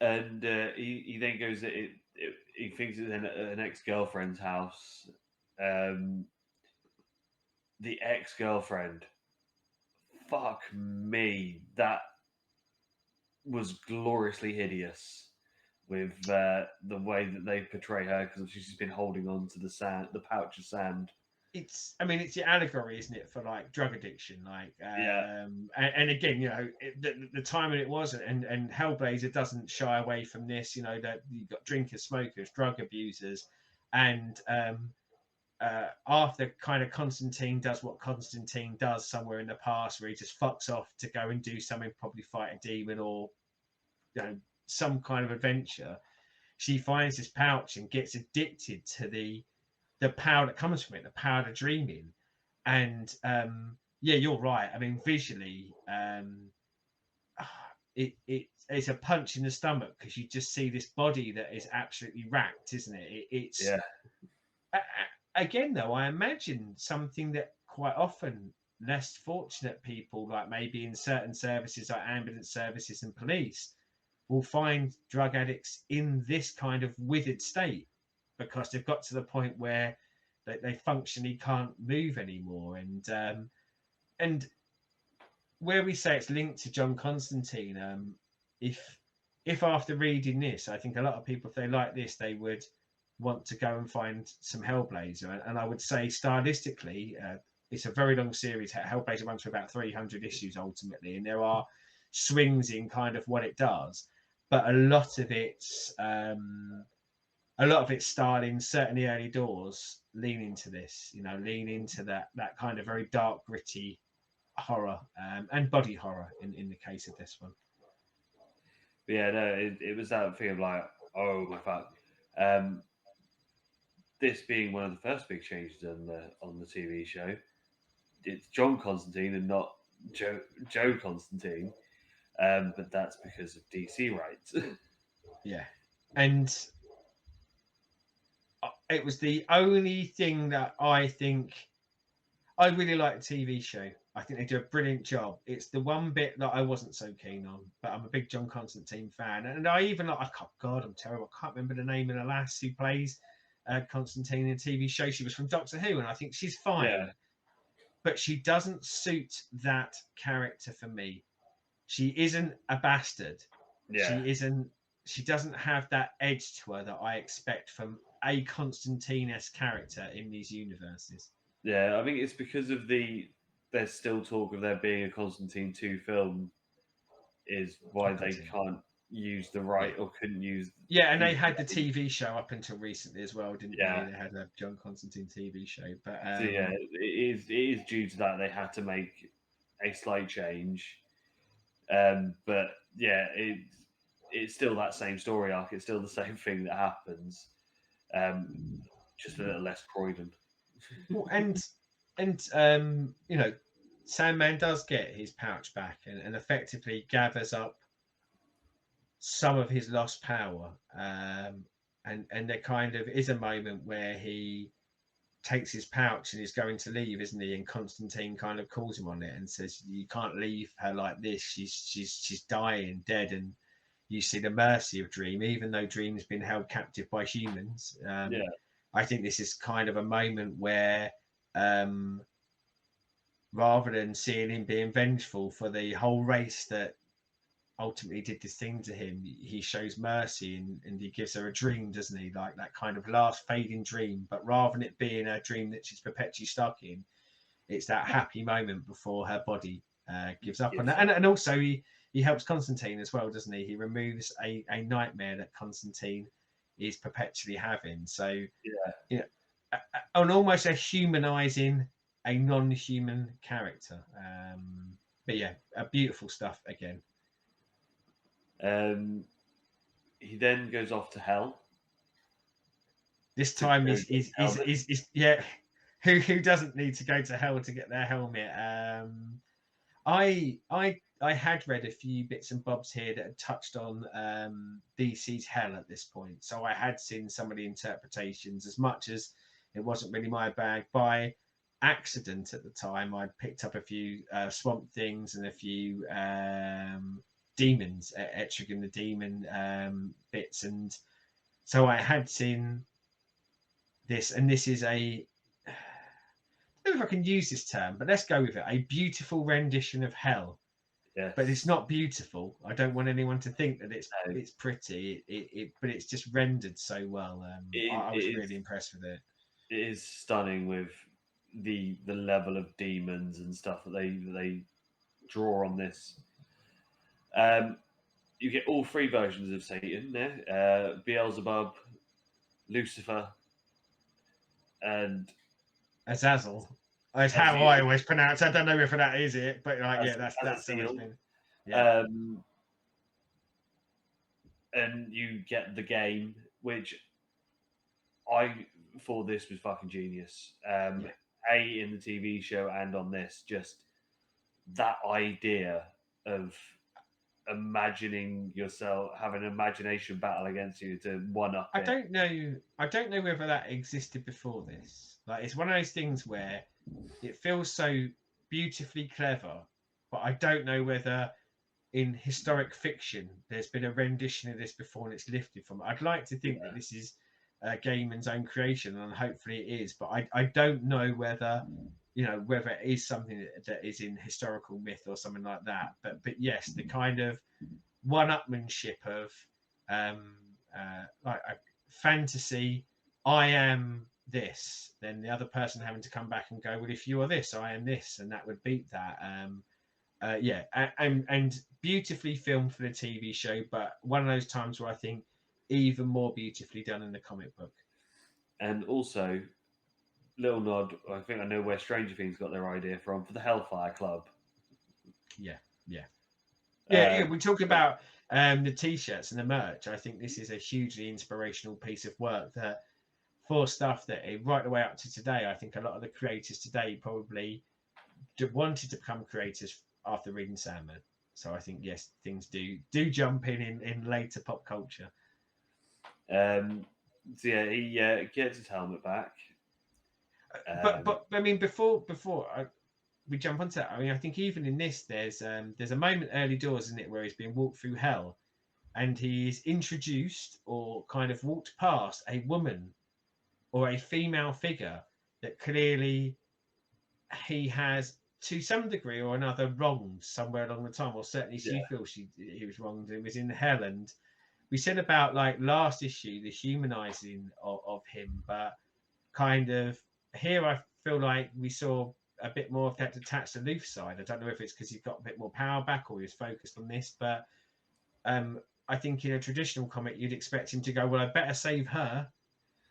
And he then goes that he thinks it's an ex-girlfriend's house. The ex-girlfriend, fuck me, that was gloriously hideous with the way that they portray her, because she's been holding on to the pouch of sand. It's, I mean, it's the allegory, isn't it, for like drug addiction, like Yeah. and again, you know, the time when it was, and Hellblazer doesn't shy away from this, you know, that you've got drinkers, smokers, drug abusers, and after kind of Constantine does what Constantine does somewhere in the past, where he just fucks off to go and do something, probably fight a demon or, you know, some kind of adventure, she finds this pouch and gets addicted to the power that comes from it, the power to dreaming. And yeah, you're right. I mean, visually, it's a punch in the stomach, because you just see this body that is absolutely racked, isn't it? It's Yeah. Again, though, I imagine something that quite often less fortunate people, like maybe in certain services like ambulance services and police, will find drug addicts in this kind of withered state, because they've got to the point where they functionally can't move anymore. And where we say it's linked to John Constantine, if after reading this, I think a lot of people, if they like this, they would want to go and find some Hellblazer. And I would say stylistically, it's a very long series. Hellblazer runs for about 300 issues ultimately, and there are swings in kind of what it does. but a lot of its styling, certainly early doors, lean into this. Lean into that kind of very dark, gritty horror, and body horror in the case of this one. But yeah, no, it was that thing of like, oh my fuck. Um, this being one of the first big changes on the TV show, it's John Constantine and not Joe Constantine, but that's because of DC rights. Yeah, and it was the only thing that I think I really like the TV show. I think they do a brilliant job. It's the one bit that I wasn't so keen on, but I'm a big John Constantine fan, and I even like. God, I'm terrible. I can't remember the name of the lass who plays Constantine in the TV show. She was from Doctor Who, and I think she's fine, Yeah, but she doesn't suit that character for me. She isn't a bastard. yeah, She isn't. She doesn't have that edge to her that I expect from a Constantine-esque character in these universes. yeah. I think it's because of there's still talk of there being a Constantine 2 film, is why I can't they see. can't use the Yeah. right or couldn't use. Yeah, and they had the TV show up until recently as well, didn't Yeah. they? They had a John Constantine TV show, but So yeah, it is due to that they had to make a slight change. But yeah, it's still that same story arc. It's still the same thing that happens, just a little less Croydon. well, and Sandman does get his pouch back and effectively gathers up some of his lost power. And there kind of is a moment where he takes his pouch and he's going to leave, isn't he? And Constantine kind of calls him on it and says, "You can't leave her like this. She's dying, dead." And you see the mercy of Dream, even though Dream's been held captive by humans. Yeah, I think this is kind of a moment where, rather than seeing him being vengeful for the whole race that ultimately did this thing to him, he shows mercy and he gives her a dream, doesn't he? Like that kind of last fading dream, but rather than it being a dream that she's perpetually stuck in, it's that happy moment before her body gives up on that. And also he helps Constantine as well, doesn't he? He removes a nightmare that Constantine is perpetually having. So yeah. on almost a humanizing a non-human character. But yeah, beautiful stuff again. He then goes off to hell. This To time go is get his helmet. yeah. Who doesn't need to go to hell to get their helmet? I had read a few bits and bobs here that had touched on DC's hell at this point, so I had seen some of the interpretations. As much as it wasn't really my bag, by accident at the time, I picked up a few Swamp Things and a few demons, Etrigan the Demon bits, and so I had seen this, and this is I don't know if I can use this term, but let's go with it. A beautiful rendition of hell. Yes. But it's not beautiful. I don't want anyone to think that it's No. it's pretty. But it's just rendered so well. I was really impressed with it. It is stunning with the level of demons and stuff that they draw on this. You get all three versions of Satan there: Beelzebub, Lucifer, and Azazel. That's how I always pronounce. I don't know if that is it, but like, yeah, that's always been. Yeah. And you get the game, which I thought this was fucking genius. A, in the TV show and on this, just that idea of imagining yourself, having an imagination battle against you to one up. I don't know whether that existed before this. Like, it's one of those things where it feels so beautifully clever, but I don't know whether in historic fiction there's been a rendition of this before and it's lifted from it. I'd like to think that this is Gaiman's own creation, and hopefully it is, but I don't know whether whether it is something that is in historical myth or something like that. But yes, the kind of one-upmanship of like a fantasy. I am this, then the other person having to come back and go, well, if you are this, I am this, and that would beat that. and beautifully filmed for the TV show, but one of those times where I think even more beautifully done in the comic book. And also, little nod, I think I know where Stranger Things got their idea from, for the Hellfire Club. Yeah, yeah, Uh, We talk about the t-shirts and the merch. I think this is a hugely inspirational piece of work that for stuff that right the way up to today, I think a lot of the creators today probably wanted to become creators after reading Sandman. So I think yes, things do jump in later pop culture. so yeah, he gets his helmet back. But I mean, before we jump onto that, I mean, I think even in this, there's a moment early doors, isn't it, where he's being walked through hell, and he's introduced or kind of walked past a woman or a female figure that clearly he has to some degree or another wronged somewhere along the time, or certainly she Yeah, feels he was wronged and was in hell. And we said about like last issue the humanizing of him, but kind of here I feel like we saw a bit more of that detached aloof side. I don't know if it's because he's got a bit more power back or he's focused on this, but I think in a traditional comic you'd expect him to go, well, I better save her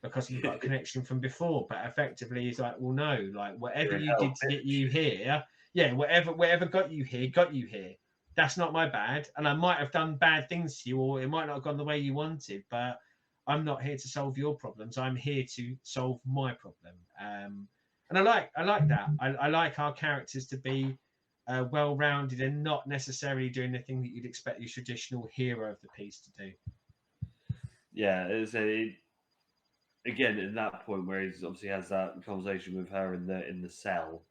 because we've got a connection from before. But effectively he's like, well, no, like whatever you're in you hell, did to get bitch. you here, yeah, whatever got you here. That's not my bad, and I might have done bad things to you, or it might not have gone the way you wanted, but I'm not here to solve your problems. I'm here to solve my problem. And I like that. I like our characters to be well-rounded and not necessarily doing the thing that you'd expect your traditional hero of the piece to do. Yeah, again at that point where he's obviously has that conversation with her in the cell.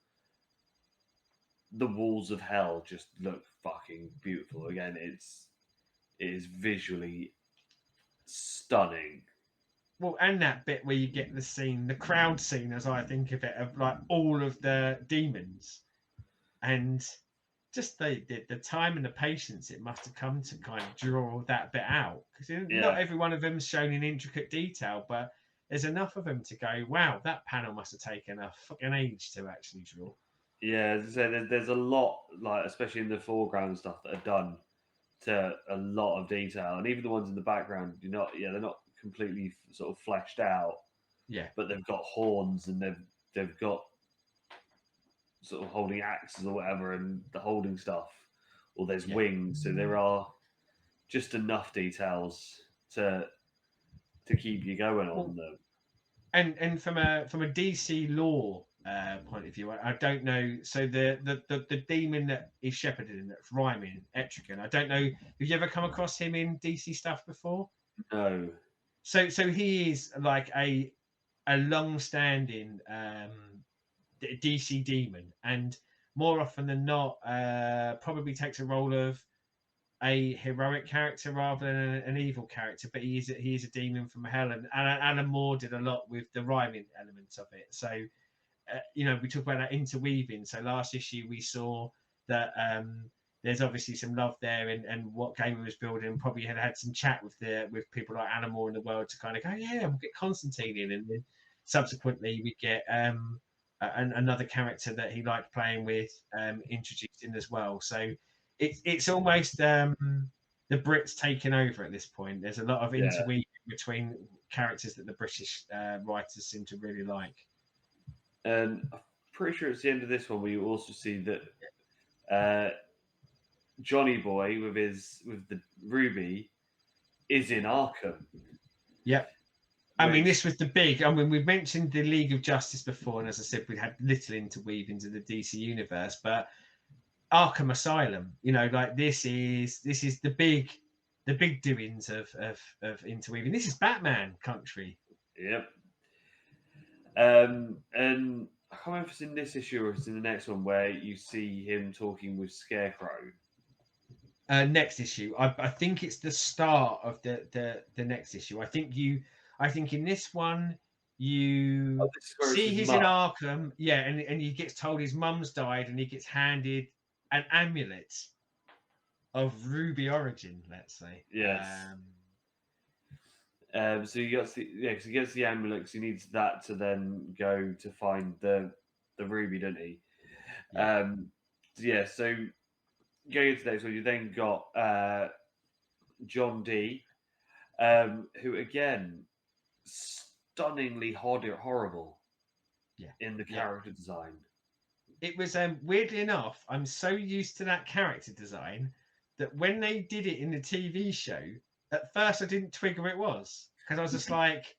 The walls of hell just look fucking beautiful. Again, it is visually stunning. Well, and that bit where you get the scene, the crowd scene, as I think of it, of like all of the demons, and just the time and the patience it must have come to kind of draw that bit out, because Yeah, not every one of them's shown in intricate detail, but there's enough of them to go, wow, that panel must have taken a fucking age to actually draw. yeah. As I say, there's a lot, like especially in the foreground stuff that are done to a lot of detail, and even the ones in the background, they're not completely sort of fleshed out, Yeah, but they've got horns and they've got sort of holding axes or whatever, and the holding stuff, or there's yeah. wings, so there are just enough details to keep you going on Well, them. and from a DC lore point of view, I don't know. So the demon that is shepherded in that's rhyming Etrigan. I don't know. Have you ever come across him in DC stuff before? No, So he is like a long-standing DC demon, and more often than not, probably takes a role of a heroic character rather than an evil character. But he is a demon from hell, and Alan Moore did a lot with the rhyming elements of it. So we talk about that interweaving. So last issue we saw that there's obviously some love there, and what Gaiman was building. Probably had some chat with people like Alan Moore in the world to kind of go, yeah, we'll get Constantine in, and then subsequently we get another character that he liked playing with introduced in as well. So it's almost the Brits taking over at this point. There's a lot of yeah, interweaving between characters that the British writers seem to really like. and I'm pretty sure it's the end of this one where you also see that uh, Johnny Boy with the ruby is in Arkham, Yep. I mean, which this was the big. I mean, we've mentioned the League of Justice before, and as I said, we had little interweave into the DC universe, but Arkham Asylum, like this is the big doings of interweaving. This is Batman country. yep. And I can't remember if it's in this issue or if it's in the next one where you see him talking with Scarecrow. Next issue, I think it's the start of the next issue. I think in this one Oh, you this is where it's see his he's in mum. Arkham, yeah, and he gets told his mum's died, and he gets handed an amulet of ruby origin, let's say. Yes. So he gets because he gets the amulet. 'Cause he needs that to then go to find the ruby, doesn't he? Yeah, So yeah. So going into the next one, you then got John D, who again stunningly horrible Yeah, in the yeah. character design. It was weirdly enough, I'm so used to that character design that when they did it in the TV show, at first I didn't twig it was, because I was just like,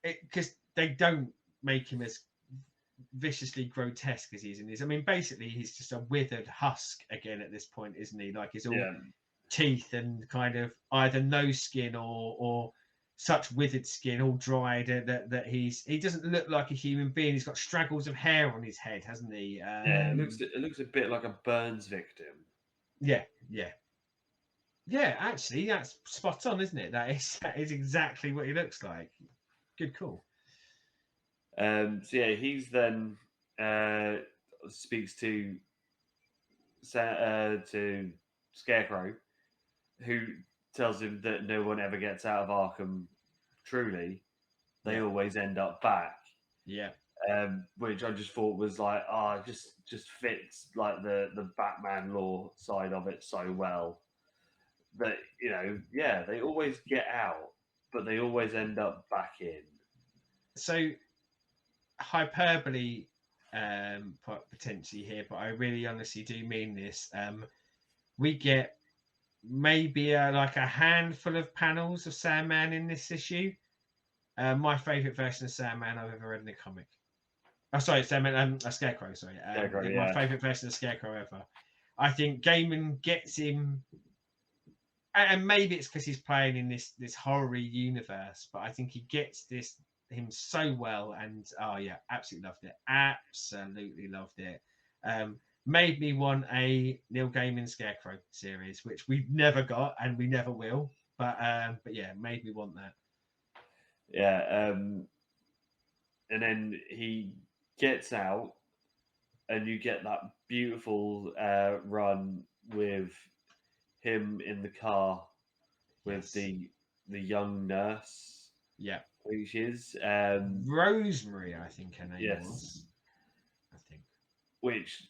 because they don't make him as viciously grotesque as he is in this. I mean, basically, he's just a withered husk again at this point, isn't he? Like, he's all Yeah, teeth and kind of either no skin or such withered skin, all dried, that he doesn't look like a human being. He's got straggles of hair on his head, hasn't he? yeah. It looks a bit like a Burns victim. Yeah, yeah. Yeah, actually, that's spot on, isn't it? That is exactly what he looks like. Good call. So yeah, he's then speaks to to Scarecrow, who tells him that no one ever gets out of Arkham. Truly, they Yeah. always end up back. Yeah. Which I just thought was like, just fits like the Batman lore side of it so well. That yeah, they always get out, but they always end up back in. So hyperbole potentially here, but I really honestly do mean this. We get maybe like a handful of panels of Sandman in this issue. My favorite version of Sandman I've ever read in a comic. Oh, sorry, Sandman, a Scarecrow. Sorry, Scarecrow, my yeah. favorite version of Scarecrow ever. I think Gaiman gets him, and maybe it's because he's playing in this horror universe, but I think he gets him so well. And oh yeah, absolutely loved it. Absolutely loved it. Made me want a Neil Gaiman Scarecrow series, which we've never got and we never will. But yeah, made me want that. Yeah, and then he gets out, and you get that beautiful run with him in the car with Yes. the young nurse. Yeah. Who she is. Rosemary, I think her name Yes. was. I think. Which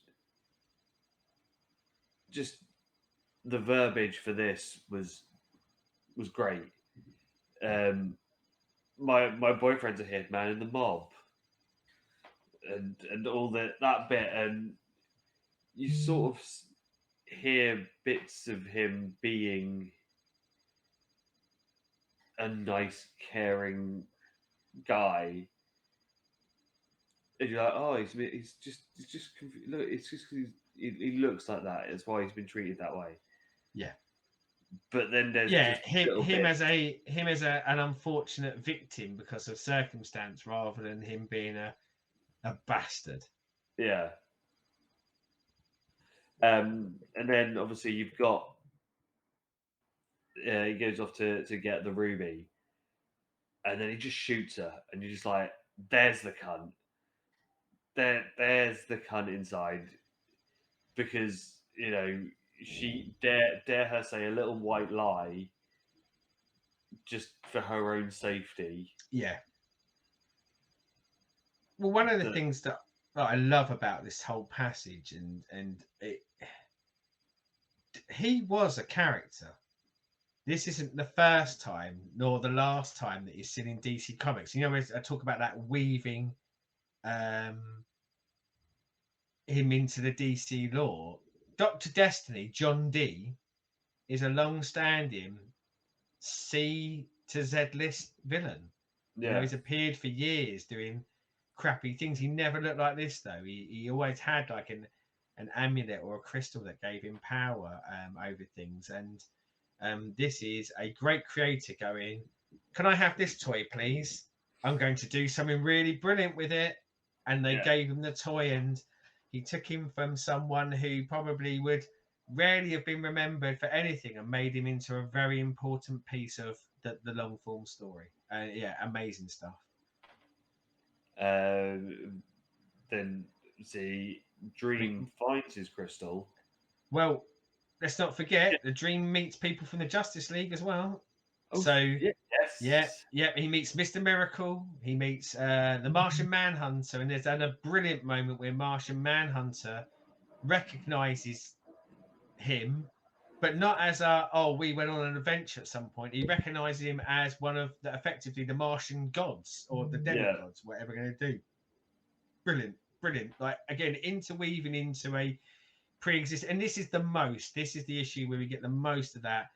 just the verbiage for this was great. My boyfriend's a hitman in the mob, and all that bit, and you sort of hear bits of him being a nice, caring guy, and you're like, oh, he's just look, it's just because he looks like that. It's why he's been treated that way. Yeah. But then there's Yeah, just him as an unfortunate victim because of circumstance, rather than him being a bastard. Yeah. And then obviously you've got he goes off to get the ruby, and then he just shoots her, and you're just like, there's the cunt. There's the cunt inside, because she dare her say a little white lie just for her own safety. Yeah. Well, one of the things that I love about this whole passage, and he was a character. This isn't the first time nor the last time that he's seen in DC Comics. I talk about that weaving him into the DC lore. Dr. Destiny, John D, is a long-standing C to Z list villain. Yeah. He's appeared for years doing crappy things. He never looked like this though. He always had like an amulet or a crystal that gave him power over things. And this is a great creator going, can I have this toy, please? I'm going to do something really brilliant with it. And they gave him the toy, and he took him from someone who probably would rarely have been remembered for anything, and made him into a very important piece of the long form story. Yeah, amazing stuff. Then the Dream finds his crystal. Well, let's not forget the Dream meets people from the Justice League as well. Oh, so yes. Yeah, he meets Mr. Miracle, he meets the Martian Manhunter, and there's a brilliant moment where Martian Manhunter recognizes him, but not as we went on an adventure at some point. He recognizes him as one of effectively the Martian gods or the demigods, whatever we're going to do. Brilliant. Like, again, interweaving into a pre-existing, and this is the issue where we get the most of that.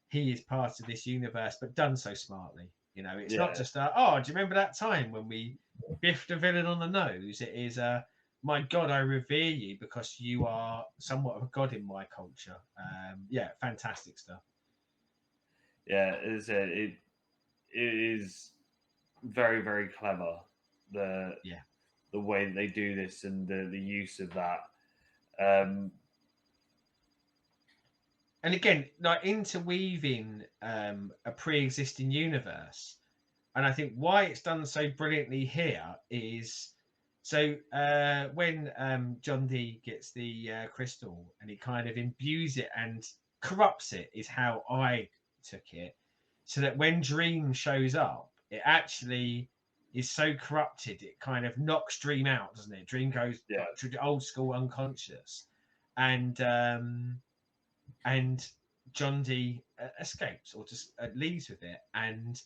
He is part of this universe, but done so smartly. It's not just do you remember that time when we biffed a villain on the nose? It is my God, I revere you because you are somewhat of a god in my culture. Fantastic stuff. Yeah, it is very, very clever. The way that they do this and the use of that. And again, like interweaving a pre-existing universe, and I think why it's done so brilliantly here is so when John Dee gets the crystal and he kind of imbues it and corrupts it, is how I took it, so that when Dream shows up, it actually is so corrupted it kind of knocks Dream out, doesn't it? Dream goes to the old school unconscious, and John Dee escapes or just leaves with it. And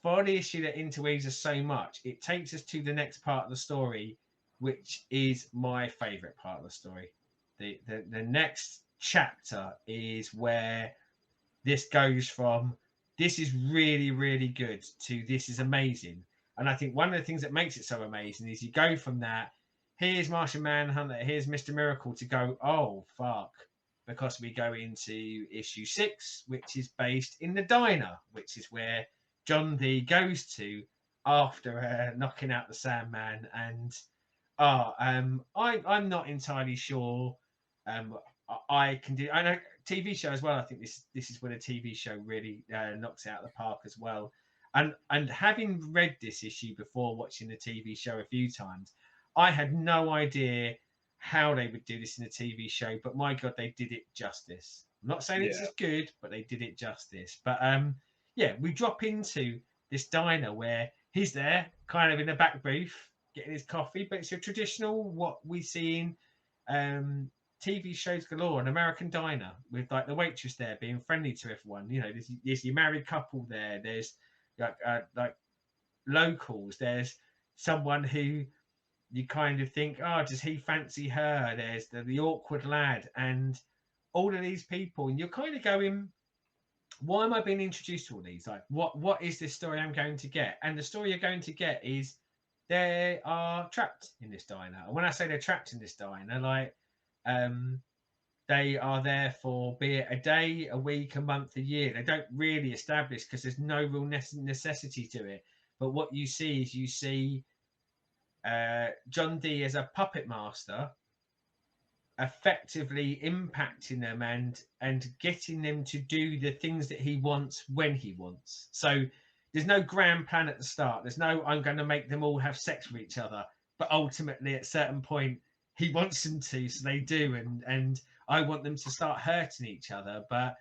for the issue that interweaves us so much, it takes us to the next part of the story, which is my favorite part of the story. The next chapter is where this goes from this is really, really good to this is amazing. And I think one of the things that makes it so amazing is you go from that, here's Martian Manhunter, here's Mr. Miracle, to go, oh, fuck. Because we go into issue 6, which is based in the diner, which is where John Dee goes to after knocking out the Sandman. And I'm not entirely sure I can do. I know TV show as well. I think this is where the TV show really knocks it out of the park as well. And having read this issue before watching the TV show a few times, I had no idea how they would do this in a TV show, but my God, they did it justice. I'm not saying it's as good, but they did it justice. But we drop into this diner where he's there, kind of in the back booth, getting his coffee, but it's a traditional what we see in TV shows galore, an American diner with like the waitress there being friendly to everyone. There's your married couple there. There's like locals. There's someone who you kind of think, oh, does he fancy her? There's the awkward lad and all of these people. And you're kind of going, why am I being introduced to all these? Like, what is this story I'm going to get? And the story you're going to get is they are trapped in this diner. And when I say they're trapped in this diner, like, they are there for, be it a day, a week, a month, a year. They don't really establish because there's no real necessity to it. But what you see is John Dee as a puppet master effectively impacting them and getting them to do the things that he wants when he wants. So there's no grand plan at the start. There's no, I'm going to make them all have sex with each other. But ultimately, at a certain point, he wants them to, so they do. And I want them to start hurting each other. But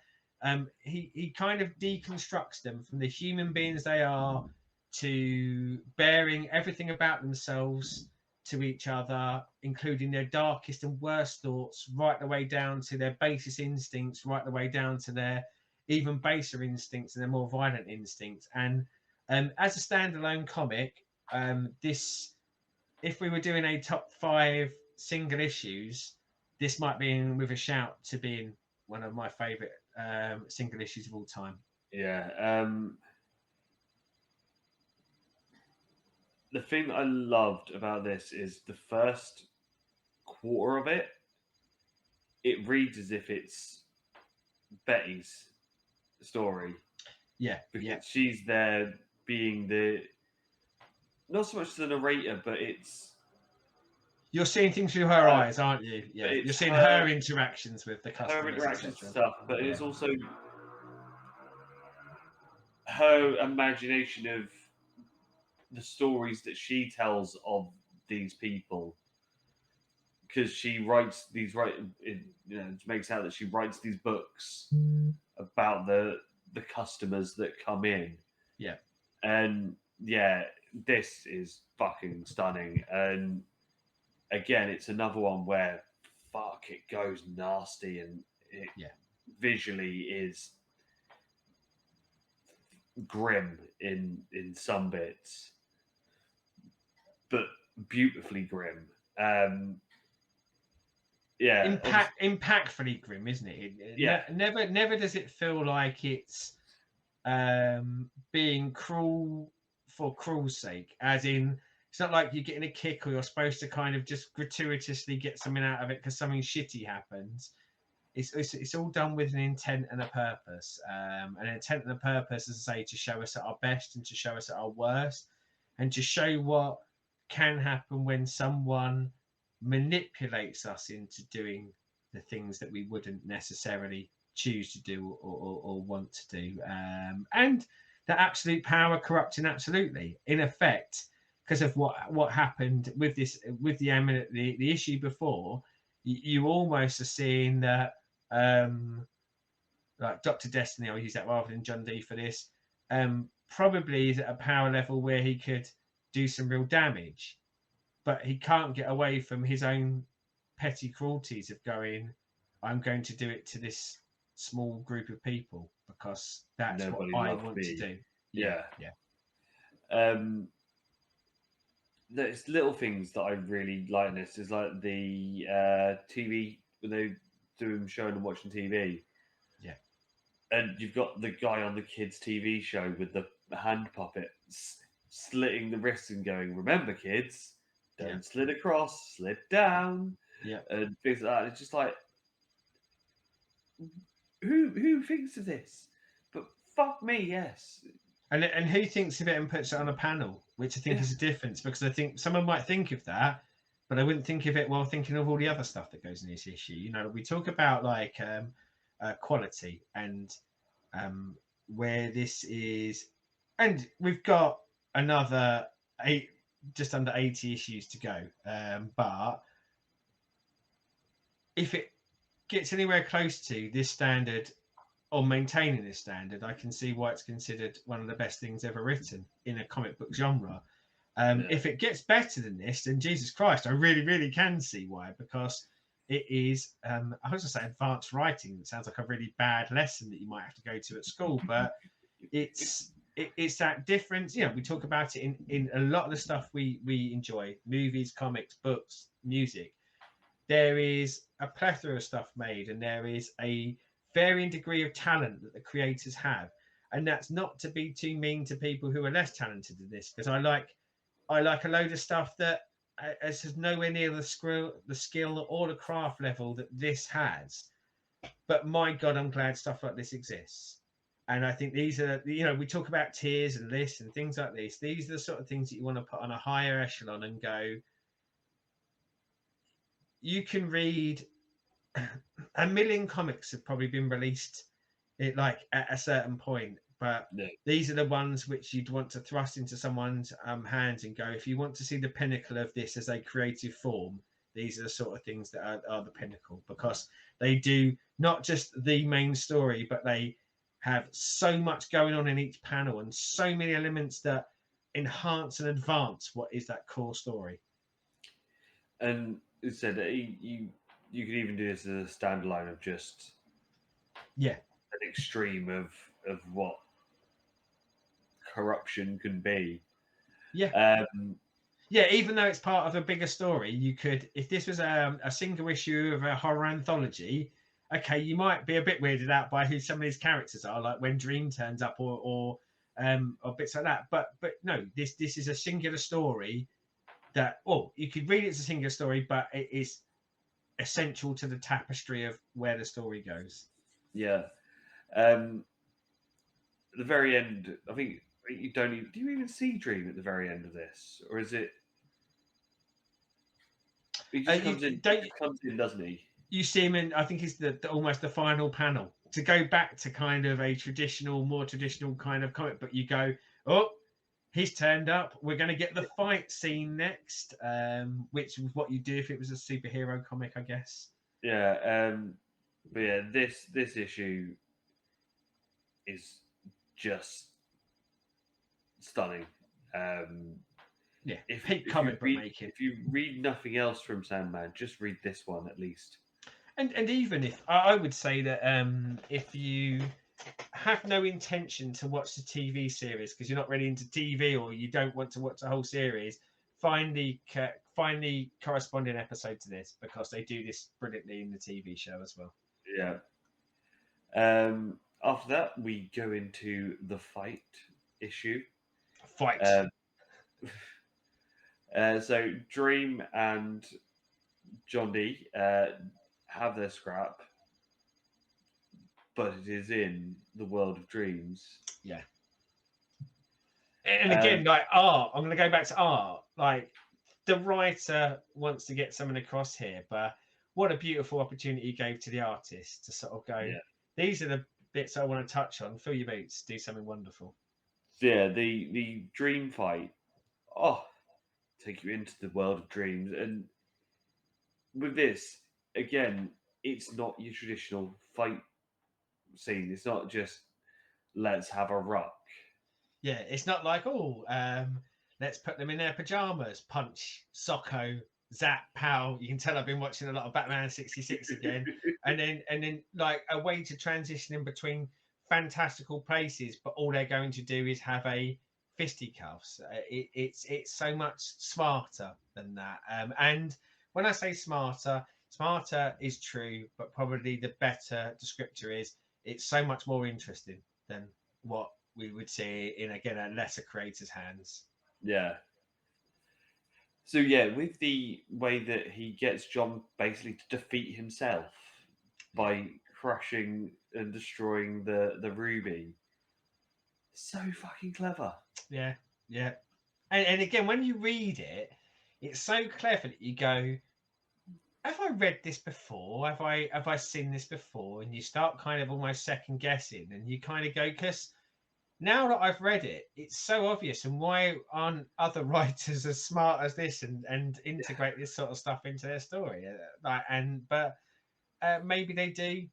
he kind of deconstructs them from the human beings they are to bearing everything about themselves to each other, including their darkest and worst thoughts, right the way down to their basest instincts, right the way down to their even baser instincts and their more violent instincts. And as a standalone comic, this, if we were doing a top 5 single issues, this might be in with a shout to being one of my favorite single issues of all time. Yeah. The thing I loved about this is the first quarter of it. It reads as if it's Betty's story. Yeah, because she's there being the, not so much the narrator, but it's, you're seeing things through her eyes, aren't you? Yeah, you're seeing her interactions with the customers, her interactions and stuff, but it's also her imagination of the stories that she tells of these people, because she writes these it makes out that she writes these books about the customers that come in. And this is fucking stunning. And again, it's another one where fuck it goes nasty, and it visually is grim in some bits, but beautifully grim. Impactfully grim, isn't it? Yeah. Never does it feel like it's being cruel for cruel's sake, as in it's not like you're getting a kick or you're supposed to kind of just gratuitously get something out of it because something shitty happens. It's all done with an intent and a purpose. An intent and a purpose, as I say, to show us at our best and to show us at our worst, and to show what can happen when someone manipulates us into doing the things that we wouldn't necessarily choose to do or want to do. And the absolute power corrupting absolutely, in effect, because of what happened with this, with the issue before. You almost are seeing that, like Dr. Destiny, I'll use that rather than John D for this, probably is at a power level where he could do some real damage, but he can't get away from his own petty cruelties of going, I'm going to do it to this small group of people because that's Nobody what I loved want me. to do. Yeah. There's little things that I really like in this. Is like the TV when they do them showing and watching TV. Yeah. And you've got the guy on the kids' TV show with the hand puppet slitting the wrists and going, "Remember, kids, don't slit across, slit down." Yeah. And things like that. It's just like, who thinks of this? But fuck me, yes. And who thinks of it and puts it on a panel, which I think is a difference, because I think someone might think of that, but I wouldn't think of it while thinking of all the other stuff that goes in this issue. You know, we talk about like quality and where this is, and we've got another just under 80 issues to go. But if it gets anywhere close to this standard or maintaining this standard, I can see why it's considered one of the best things ever written in a comic book genre. If it gets better than this, then Jesus Christ, I really, really can see why, because it is, I was going to say advanced writing. It sounds like a really bad lesson that you might have to go to at school, but it's that difference. You know, we talk about it in a lot of the stuff we enjoy, movies, comics, books, music. There is a plethora of stuff made, and there is a varying degree of talent that the creators have, and that's not to be too mean to people who are less talented than this, because I like a load of stuff that is nowhere near the skill or the craft level that this has. But my God, I'm glad stuff like this exists. And I think these are, you know, we talk about tiers and lists and things like this. These are the sort of things that you want to put on a higher echelon and go, you can read a million comics have probably been released at a certain point, but these are the ones which you'd want to thrust into someone's hands and go, if you want to see the pinnacle of this as a creative form, these are the sort of things that are the pinnacle, because they do not just the main story, but they have so much going on in each panel and so many elements that enhance and advance what is that core story. And it said that you could even do this as a standalone of just an extreme of what corruption can be. Even though it's part of a bigger story, you could, if this was a single issue of a horror anthology, okay, you might be a bit weirded out by who some of these characters are, like when Dream turns up or bits like that. But no, this is a singular story that, you could read it as a singular story, but it is essential to the tapestry of where the story goes. Yeah. At the very end, I think you don't even, do you even see Dream at the very end of this, or is it? He just comes in, doesn't he? You see him in, I think it's almost the final panel. To go back to kind of a more traditional kind of comic book, you go, he's turned up. We're going to get the fight scene next, which was what you do if it was a superhero comic, I guess. Yeah, but yeah, this issue is just stunning. If you read nothing else from Sandman, just read this one at least. And even if I would say that if you have no intention to watch the TV series because you're not really into TV or you don't want to watch the whole series, find the corresponding episode to this because they do this brilliantly in the TV show as well. Yeah. After that, we go into the fight issue. Fight. Um, so Dream and John D have their scrap, but it is in the world of dreams. Yeah. And again, like art, I'm going to go back to art. Like the writer wants to get something across here, but what a beautiful opportunity he gave to the artist to sort of go, Yeah. these are the bits I want to touch on. Fill your boots, do something wonderful. So yeah, the dream fight. Oh, take you into the world of dreams, and with this again, it's not your traditional fight scene. It's not just let's have a ruck. Yeah, it's not like, let's put them in their pajamas, punch, socko, zap, pow. You can tell I've been watching a lot of Batman 66 again. and then like a way to transition in between fantastical places, but all they're going to do is have a fisticuffs. It's so much smarter than that. And when I say smarter is true, but probably the better descriptor is it's so much more interesting than what we would see in again a lesser creator's hands. Yeah. So yeah, with the way that he gets John basically to defeat himself by crushing and destroying the ruby, so fucking clever. Yeah, yeah. And again, when you read it, it's so clever that you go, have I read this before? Have I seen this before? And you start kind of almost second guessing, and you kind of go, because now that I've read it, it's so obvious. And why aren't other writers as smart as this and integrate this sort of stuff into their story? But maybe they do.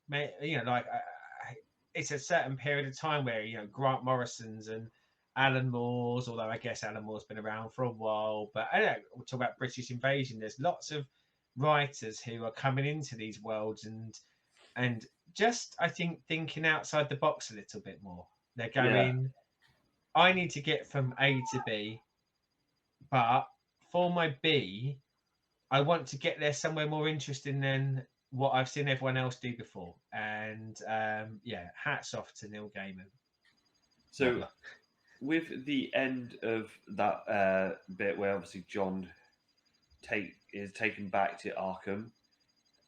It's a certain period of time where Grant Morrison's and Alan Moore's, although I guess Alan Moore's been around for a while. But I don't know, we'll talk about British Invasion. There's lots of writers who are coming into these worlds and just I think thinking outside the box a little bit more. They're going, I need to get from A to B, but for my B, I want to get there somewhere more interesting than what I've seen everyone else do before. And hats off to Neil Gaiman. So with the end of that bit where obviously John is taken back to Arkham,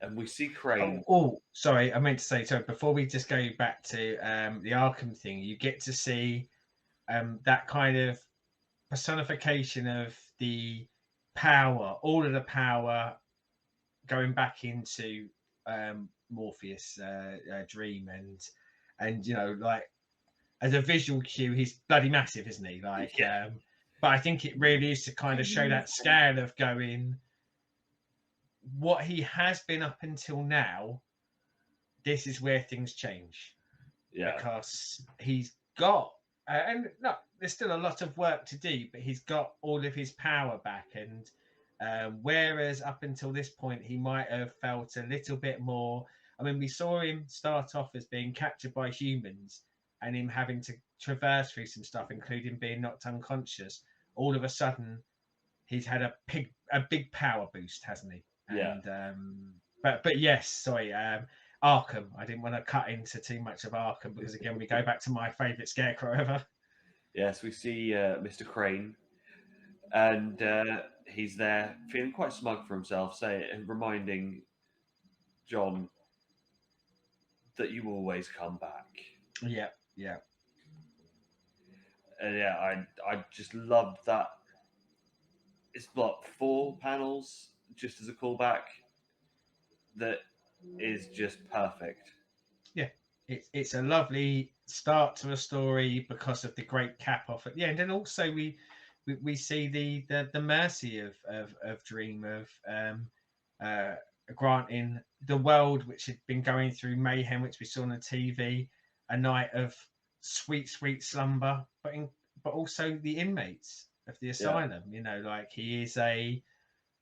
and we see Crane. Oh, sorry, I meant to say, so before we just go back to the Arkham thing, you get to see that kind of personification of the power, all of the power going back into Morpheus Dream, and like as a visual cue, he's bloody massive, isn't he? Like, but I think it really is to kind of show that scale of going, what he has been up until now, this is where things change. Yeah. Because he's got, and no, there's still a lot of work to do, but he's got all of his power back. And whereas up until this point, he might have felt a little bit more. I mean, we saw him start off as being captured by humans and him having to traverse through some stuff, including being knocked unconscious. All of a sudden, he's had a big power boost, hasn't he? Yeah. And but yes, sorry, Arkham. I didn't want to cut into too much of Arkham because again, we go back to my favourite Scarecrow ever. Yes, we see Mr. Crane, and he's there feeling quite smug for himself, reminding John that you always come back. Yeah, yeah. And I just loved that. It's what, 4 panels just as a callback that is just perfect. Yeah, it's a lovely start to a story because of the great cap off at the end, and also we see the mercy of Dream of granting the world which had been going through mayhem, which we saw on the TV, a night of sweet slumber, but also the inmates of the asylum. Like he is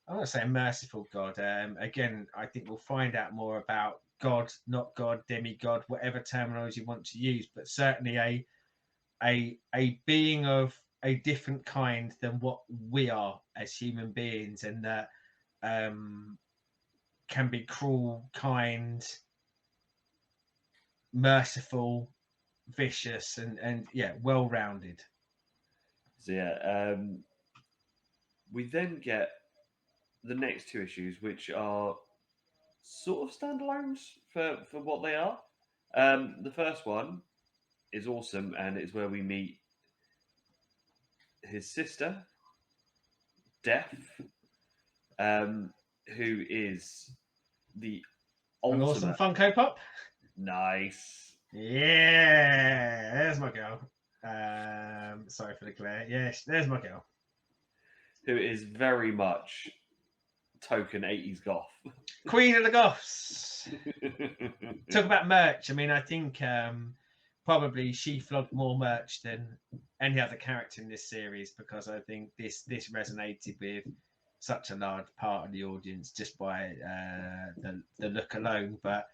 I'm going to say merciful God. Again, I think we'll find out more about God, not God, demigod, whatever terminology you want to use, but certainly a being of a different kind than what we are as human beings, and that can be cruel, kind, merciful, vicious, and yeah, well-rounded. So we then get the next two issues, which are sort of standalones for what they are. The first one is awesome, and it's where we meet his sister, Death, who is the An awesome ultimate Funko Pop. nice. Yeah, there's my girl. Sorry for the glare. Yes, there's my girl. Who is very much token 80s goth. Queen of the Goths. Talk about merch. I mean, I think probably she flogged more merch than any other character in this series, because I think this resonated with such a large part of the audience just by the look alone. But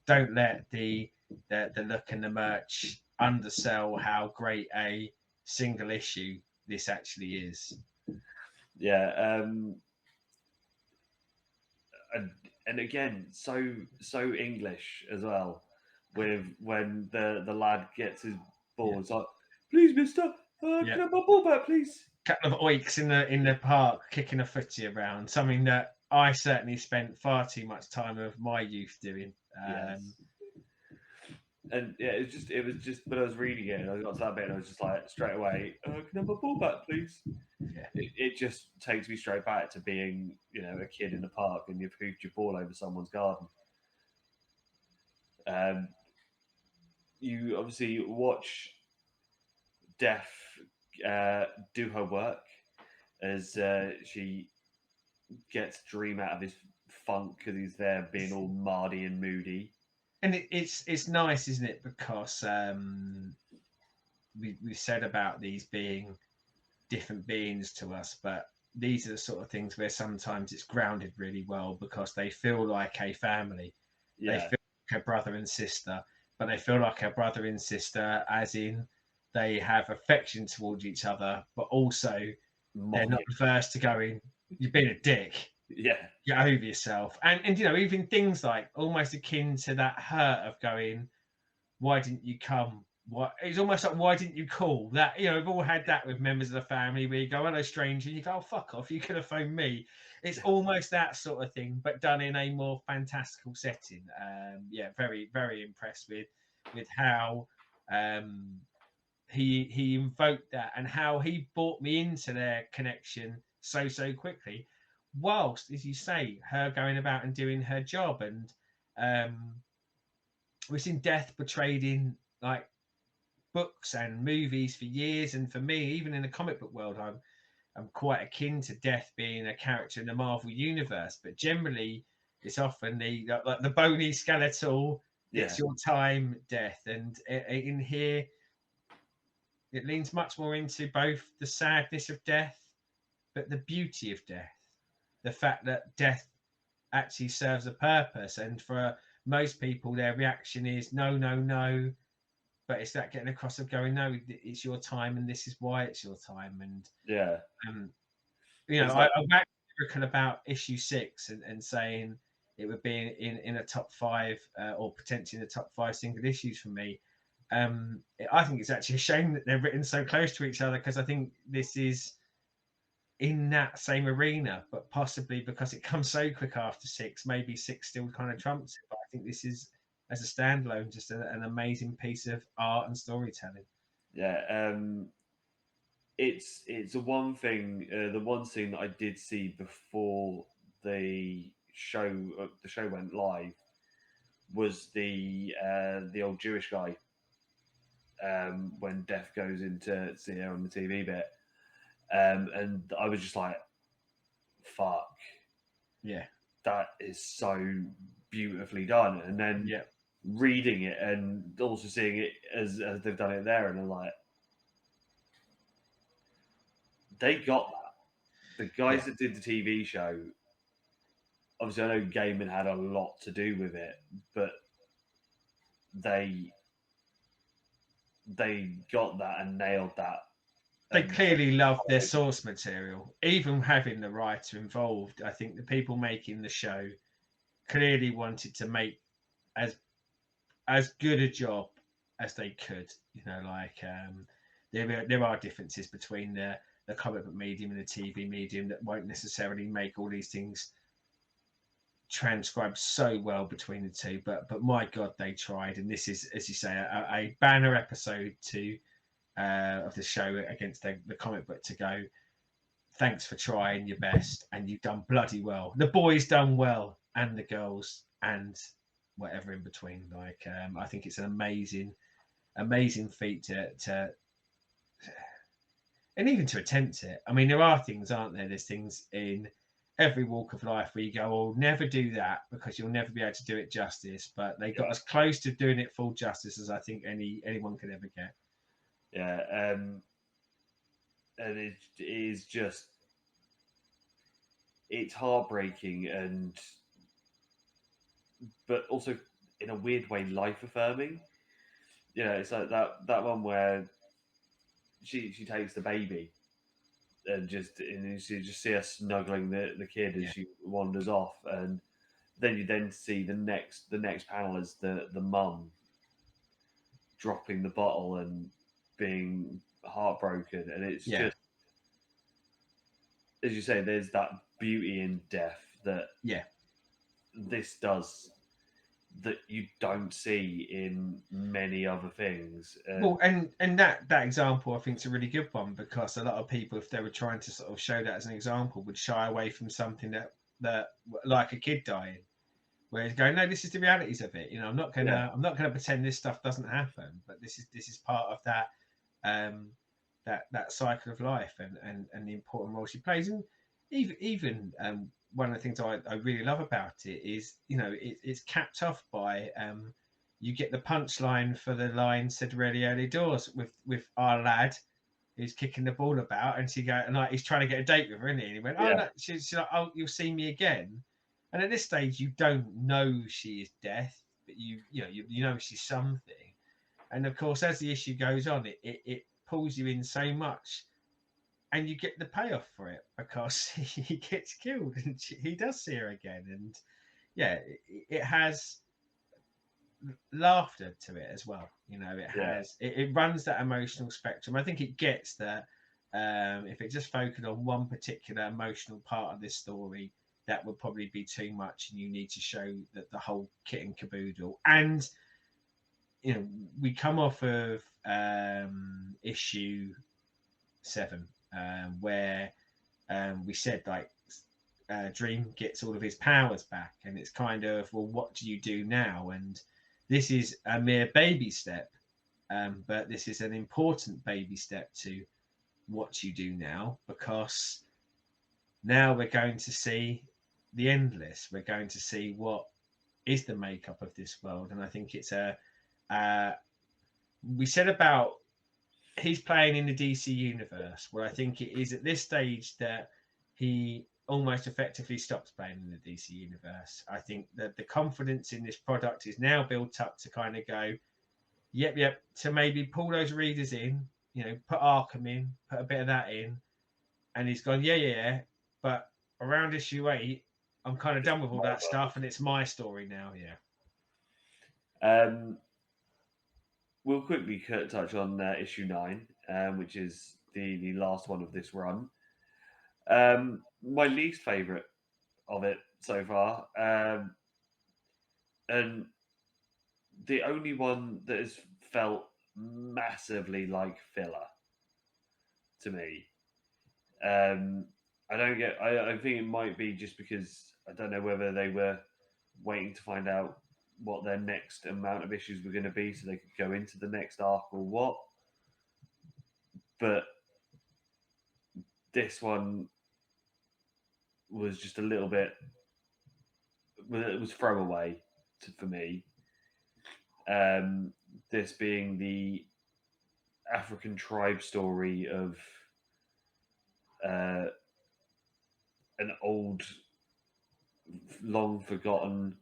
don't let the look and the merch undersell how great a single issue this actually is. Yeah, and again, so English as well. With when the lad gets his ball, it's like, please, Mister, can I have my ball back, please? Couple of oiks in the park kicking a footy around, something that I certainly spent far too much time of my youth doing. Yes. And yeah, it was just when I was reading it and I got to that bit and I was just like straight away, can I have my ball back, please? Yeah. It just takes me straight back to being, a kid in the park and you've hoofed your ball over someone's garden. You obviously watch Death do her work as she gets Dream out of his funk because he's there being all mardy and moody. And it's nice, isn't it? Because we said about these being different beings to us, but these are the sort of things where sometimes it's grounded really well because they feel like a family. Yeah. They feel like a brother and sister, but they feel like a brother and sister as in they have affection towards each other, but also they're not averse to going, you've been a dick. Yeah. Get over yourself. And even things like almost akin to that hurt of going, why didn't you come? What it's almost like, why didn't you call? That we've all had that with members of the family where you go, hello stranger, and you go, oh, fuck off, you could have phoned me. It's almost that sort of thing, but done in a more fantastical setting. Very, very impressed with how he invoked that and how he brought me into their connection so quickly, whilst, as you say, her going about and doing her job. And we've seen Death portrayed in like books and movies for years, and for me, even in the comic book world, I'm quite akin to Death being a character in the Marvel universe. But generally, it's often the bony skeletal. It's your time, Death, and in here, it leans much more into both the sadness of death, but the beauty of death. The fact that death actually serves a purpose, and for most people, their reaction is no, no, no. But it's that getting across of going, no, it's your time, and this is why it's your time. And yeah, I'm actually about issue 6 and saying it would be in a top 5 or potentially in the top 5 single issues for me. I think it's actually a shame that they're written so close to each other, because I think this is in that same arena, but possibly because it comes so quick after 6, maybe 6 still kind of trumps it. But I think this is, as a standalone, just an amazing piece of art and storytelling. Yeah, it's the one thing, the one scene that I did see before the show went live was the old Jewish guy when Death goes into see her on the TV bit, and I was just like, "Fuck, yeah, that is so beautifully done." And then reading it and also seeing it as they've done it there, and I'm like, they got that. The guys that did the TV show obviously I know Gaiman had a lot to do with it, but they got that and nailed that. They And clearly love their source material, even having the writer involved. I think the people making the show clearly wanted to make as good a job as they could. There are differences between the comic book medium and the TV medium that won't necessarily make all these things transcribe so well between the two. But my God, they tried, and this is, as you say, a banner episode of the show against the comic book to go. Thanks for trying your best, and you've done bloody well. The boys done well, and the girls, and whatever in between. I think it's an amazing feat to and even to attempt it. I mean, there are things, aren't there? There's things in every walk of life where you go, "Oh, never do that because you'll never be able to do it justice." But they got as close to doing it full justice as I think anyone could ever get. Yeah, and it is just, it's heartbreaking, and but also in a weird way life affirming. It's like that one where she takes the baby and you just see her snuggling the kid as she wanders off, and then you then see the next panel is the mum dropping the bottle and being heartbroken, and it's just, as you say, there's that beauty in death that this does that you don't see in many other things. Well, and that example I think is a really good one, because a lot of people, if they were trying to sort of show that as an example, would shy away from something that like a kid dying, whereas going, no, this is the realities of it. I'm not gonna pretend this stuff doesn't happen, but this is part of that that cycle of life, and the important role she plays. And even one of the things I really love about it is, it's capped off by you get the punchline for the line "said really early doors" with our lad who's kicking the ball about, and she go, and like, he's trying to get a date with her, isn't he? And he went, "Oh no," she's like, "Oh, you'll see me again." And at this stage, you don't know she is death, but you know she's something. And of course, as the issue goes on, it pulls you in so much, and you get the payoff for it, because he gets killed and he does see her again. And it has laughter to it as well. It runs that emotional spectrum. I think it gets that. If it just focused on one particular emotional part of this story, that would probably be too much, and you need to show that the whole kit and caboodle. And we come off of issue 7, where we said, like, Dream gets all of his powers back, and it's kind of, well, what do you do now? And this is a mere baby step, but this is an important baby step to what you do now, because now we're going to see the endless. We're going to see what is the makeup of this world. And I think it's we said about he's playing in the DC universe, where I think it is at this stage that he almost effectively stops playing in the DC universe. I think that the confidence in this product is now built up to kind of go, yep, to maybe pull those readers in, put Arkham in, put a bit of that in, and he's gone, yeah, but around issue 8, I'm kind of done with all that stuff, and it's my story now. We'll quickly touch on issue 9, which is the last one of this run. My least favourite of it so far, and the only one that has felt massively like filler to me. I think it might be just because I don't know whether they were waiting to find out what their next amount of issues were going to be so they could go into the next arc or what. But this one was just a little bit, it was throwaway for me. This being the African tribe story of an old long forgotten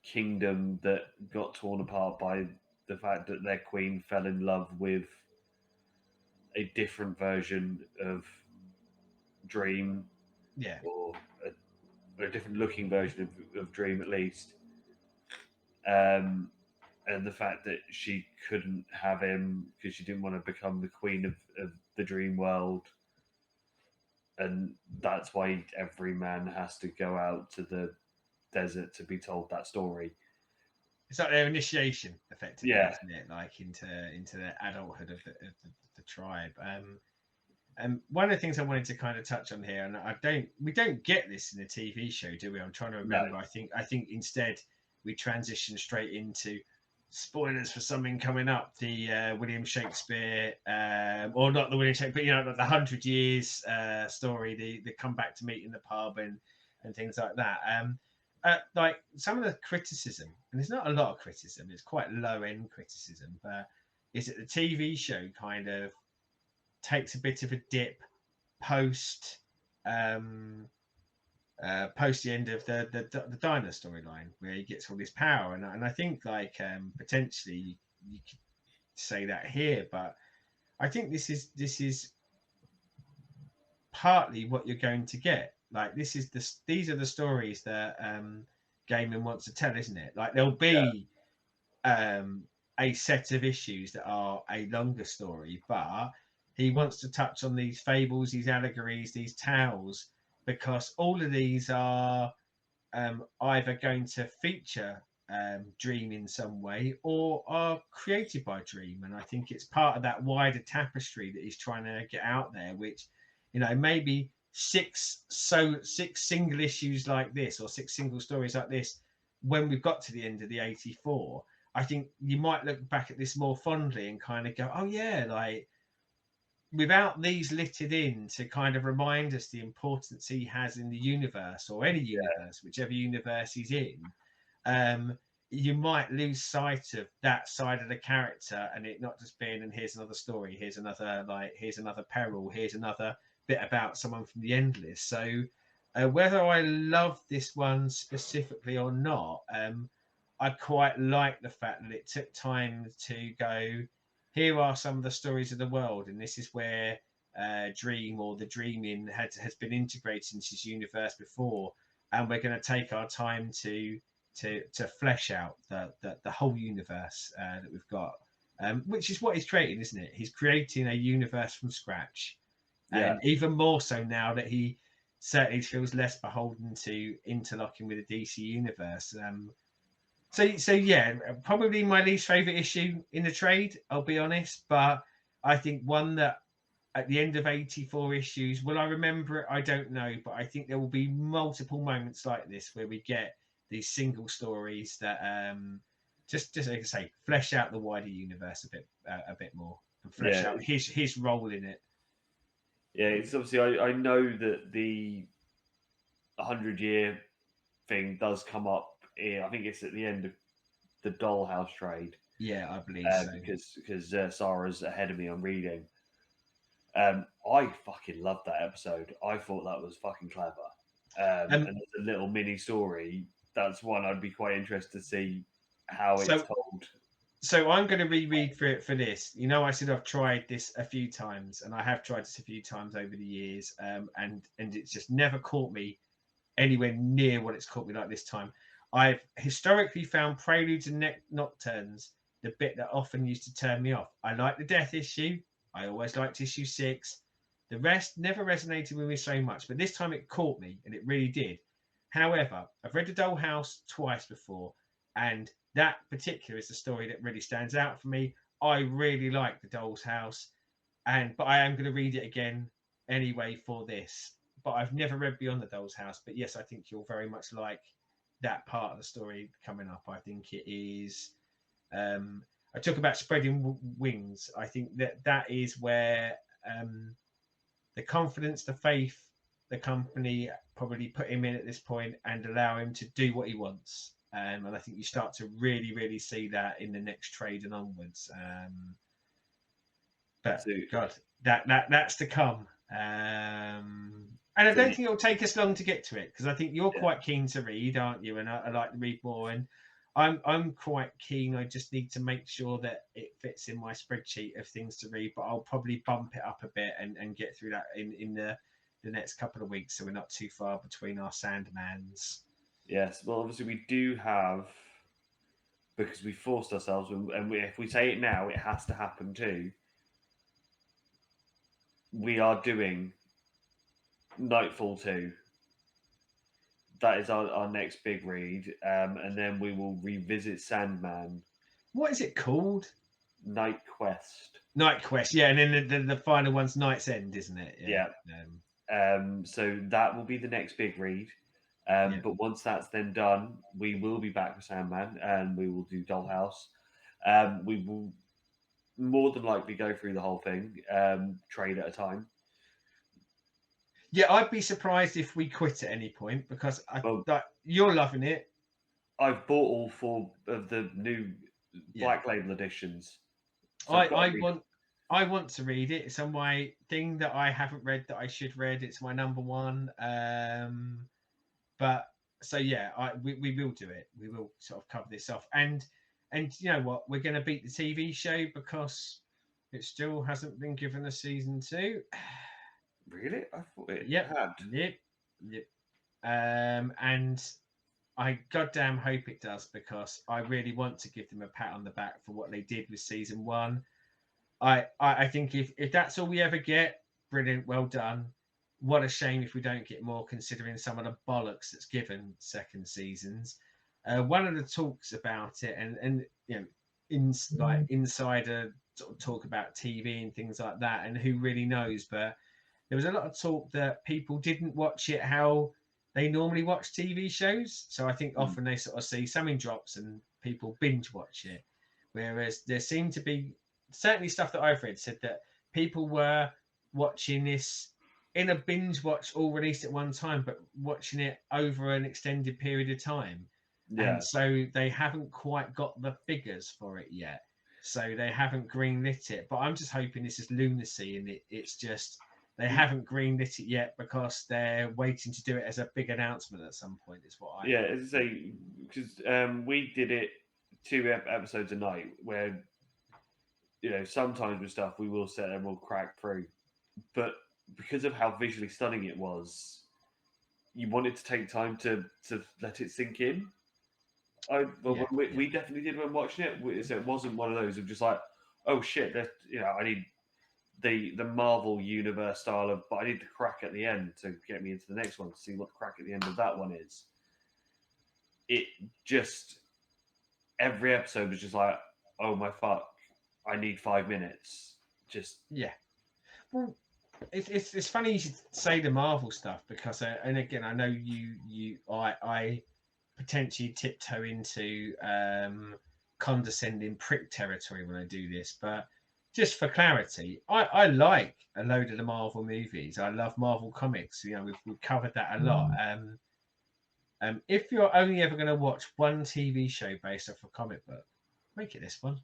kingdom that got torn apart by the fact that their queen fell in love with a different version of Dream, Yeah. or a different looking version of Dream at least. And the fact that she couldn't have him because she didn't want to become the queen of the dream world. And that's why every man has to go out to the desert to be told that story. It's like their initiation, effectively, Yeah. isn't it? Like into the adulthood of the tribe. And one of the things I wanted to kind of touch on here, and we don't get this in a TV show, do we? I'm trying to No. remember. I think instead we transition straight into spoilers for something coming up, the William Shakespeare, or not the William Shakespeare, but the 100 Years story, the come back to meet in the pub and things like that. Like some of the criticism, and there's not a lot of criticism, it's quite low end criticism, but is that the TV show kind of takes a bit of a dip post post the end of the Diner storyline, where he gets all this power, and I think like potentially you could say that here, but I think this is partly what you're going to get. Like these are the stories that Gaiman wants to tell, isn't it? Like there'll be a set of issues that are a longer story, but he wants to touch on these fables, these allegories, these tales, because all of these are either going to feature Dream in some way or are created by Dream. And I think it's part of that wider tapestry that he's trying to get out there, which, maybe six single issues like this, or six single stories like this, when we've got to the end of the 84, I think you might look back at this more fondly and kind of go, oh yeah, like without these littered in to kind of remind us the importance he has in the universe, or any universe, whichever universe he's in, you might lose sight of that side of the character, and it not just being, and here's another story, here's another peril, here's another bit about someone from the endless. So whether I love this one specifically or not, I quite like the fact that it took time to go, here are some of the stories of the world, and this is where Dream, or the Dreaming, has been integrated into his universe before, and we're going to take our time to flesh out the whole universe that we've got, which is what he's creating, isn't it? He's creating a universe from scratch, and even more so now that he certainly feels less beholden to interlocking with the DC universe. So yeah, probably my least favorite issue in the trade, I'll be honest, but I think one that at the end of 84 issues, will I remember it? I don't know, but I think there will be multiple moments like this where we get these single stories that just like I say, flesh out the wider universe a bit more, and flesh out his role in it. Yeah, it's obviously I know that the 100-year thing does come up here. I think it's at the end of the Dollhouse trade. Yeah, I believe so. Because Sarah's ahead of me on reading. I fucking loved that episode. I thought that was fucking clever. And it's a little mini story. That's one I'd be quite interested to see how it's told. So I'm going to reread for this. I said I've tried this a few times, and I have tried this a few times over the years, and it's just never caught me anywhere near what it's caught me like this time. I've historically found Preludes and Nocturnes the bit that often used to turn me off. I like the death issue. I always liked issue 6. The rest never resonated with me so much, but this time it caught me, and it really did. However, I've read The Dollhouse twice before, and that particular is the story that really stands out for me. I really like The Doll's House, but I am going to read it again anyway for this. But I've never read Beyond the Doll's House. But yes, I think you'll very much like that part of the story coming up. I think it is. I talk about spreading wings. I think that is where the confidence, the faith, the company probably put him in at this point and allow him to do what he wants. And I think you start to really, really see that in the next trade and onwards. But God, that's to come. And I So, don't think it'll take us long to get to it, because I think you're yeah. quite keen to read, aren't you? And I like to read more, and I'm quite keen. I just need to make sure that it fits in my spreadsheet of things to read. But I'll probably bump it up a bit and get through that in the next couple of weeks, so we're not too far between our Sandmans. Yes. Well, obviously we do have, because we forced ourselves, and if we say it now, it has to happen too. We are doing Nightfall 2. That is our next big read, and then we will revisit Sandman, What is it called? Night Quest. Night Quest, yeah, and then the final one's Night's End, isn't it? Yeah. Yeah. So that will be the next big read. Yeah. But once that's then done, we will be back with Sandman, and we will do Dollhouse. We will more than likely go through the whole thing, trade at a time. Yeah, I'd be surprised if we quit at any point, because Well, you're loving it. I've bought all 4 of the new Yeah. Black Label editions. So I've got I to read. want I want to read it. It's on my thing that I haven't read that I should read. It's my number one. But so yeah, we will do it. We will sort of cover this off. And you know what? We're going to beat the TV show because it still hasn't been given a season 2. Really? I thought it Yep. had. Yep. And I goddamn hope it does, because I really want to give them a pat on the back for what they did with season 1. I think if that's all we ever get, brilliant, well done. What a shame if we don't get more, considering some of the bollocks that's given second seasons. One of the talks about it, and you know, like insider sort of talk about TV and things like that, and who really knows, but there was a lot of talk that people didn't watch it how they normally watch TV shows. So I think often they sort of see something drops and people binge watch it. Whereas there seemed to be, certainly stuff that I've read said that people were watching this in a binge watch, all released at one time, but watching it over an extended period of time. Yeah. And so they haven't quite got the figures for it yet. So they haven't greenlit it. But I'm just hoping this is lunacy, and it's just they haven't greenlit it yet because they're waiting to do it as a big announcement at some point. Is what I Yeah, as I say, because we did it 2 episodes a night, where sometimes with stuff we will sit and we'll crack through, but because of how visually stunning it was, you wanted to take time to let it sink in. We definitely did when watching it. So it wasn't one of those of just like, oh shit, I need the Marvel universe style of, but I need the crack at the end to get me into the next one to see what the crack at the end of that one is. It just, every episode was just like, oh my fuck, I need 5 minutes. Just Well, it's funny you should say the Marvel stuff, because and again, I know I potentially tiptoe into condescending prick territory when I do this, but just for clarity, I like a load of the Marvel movies. I love Marvel comics. We've covered that a lot. If you're only ever going to watch one TV show based off a comic book, make it this one.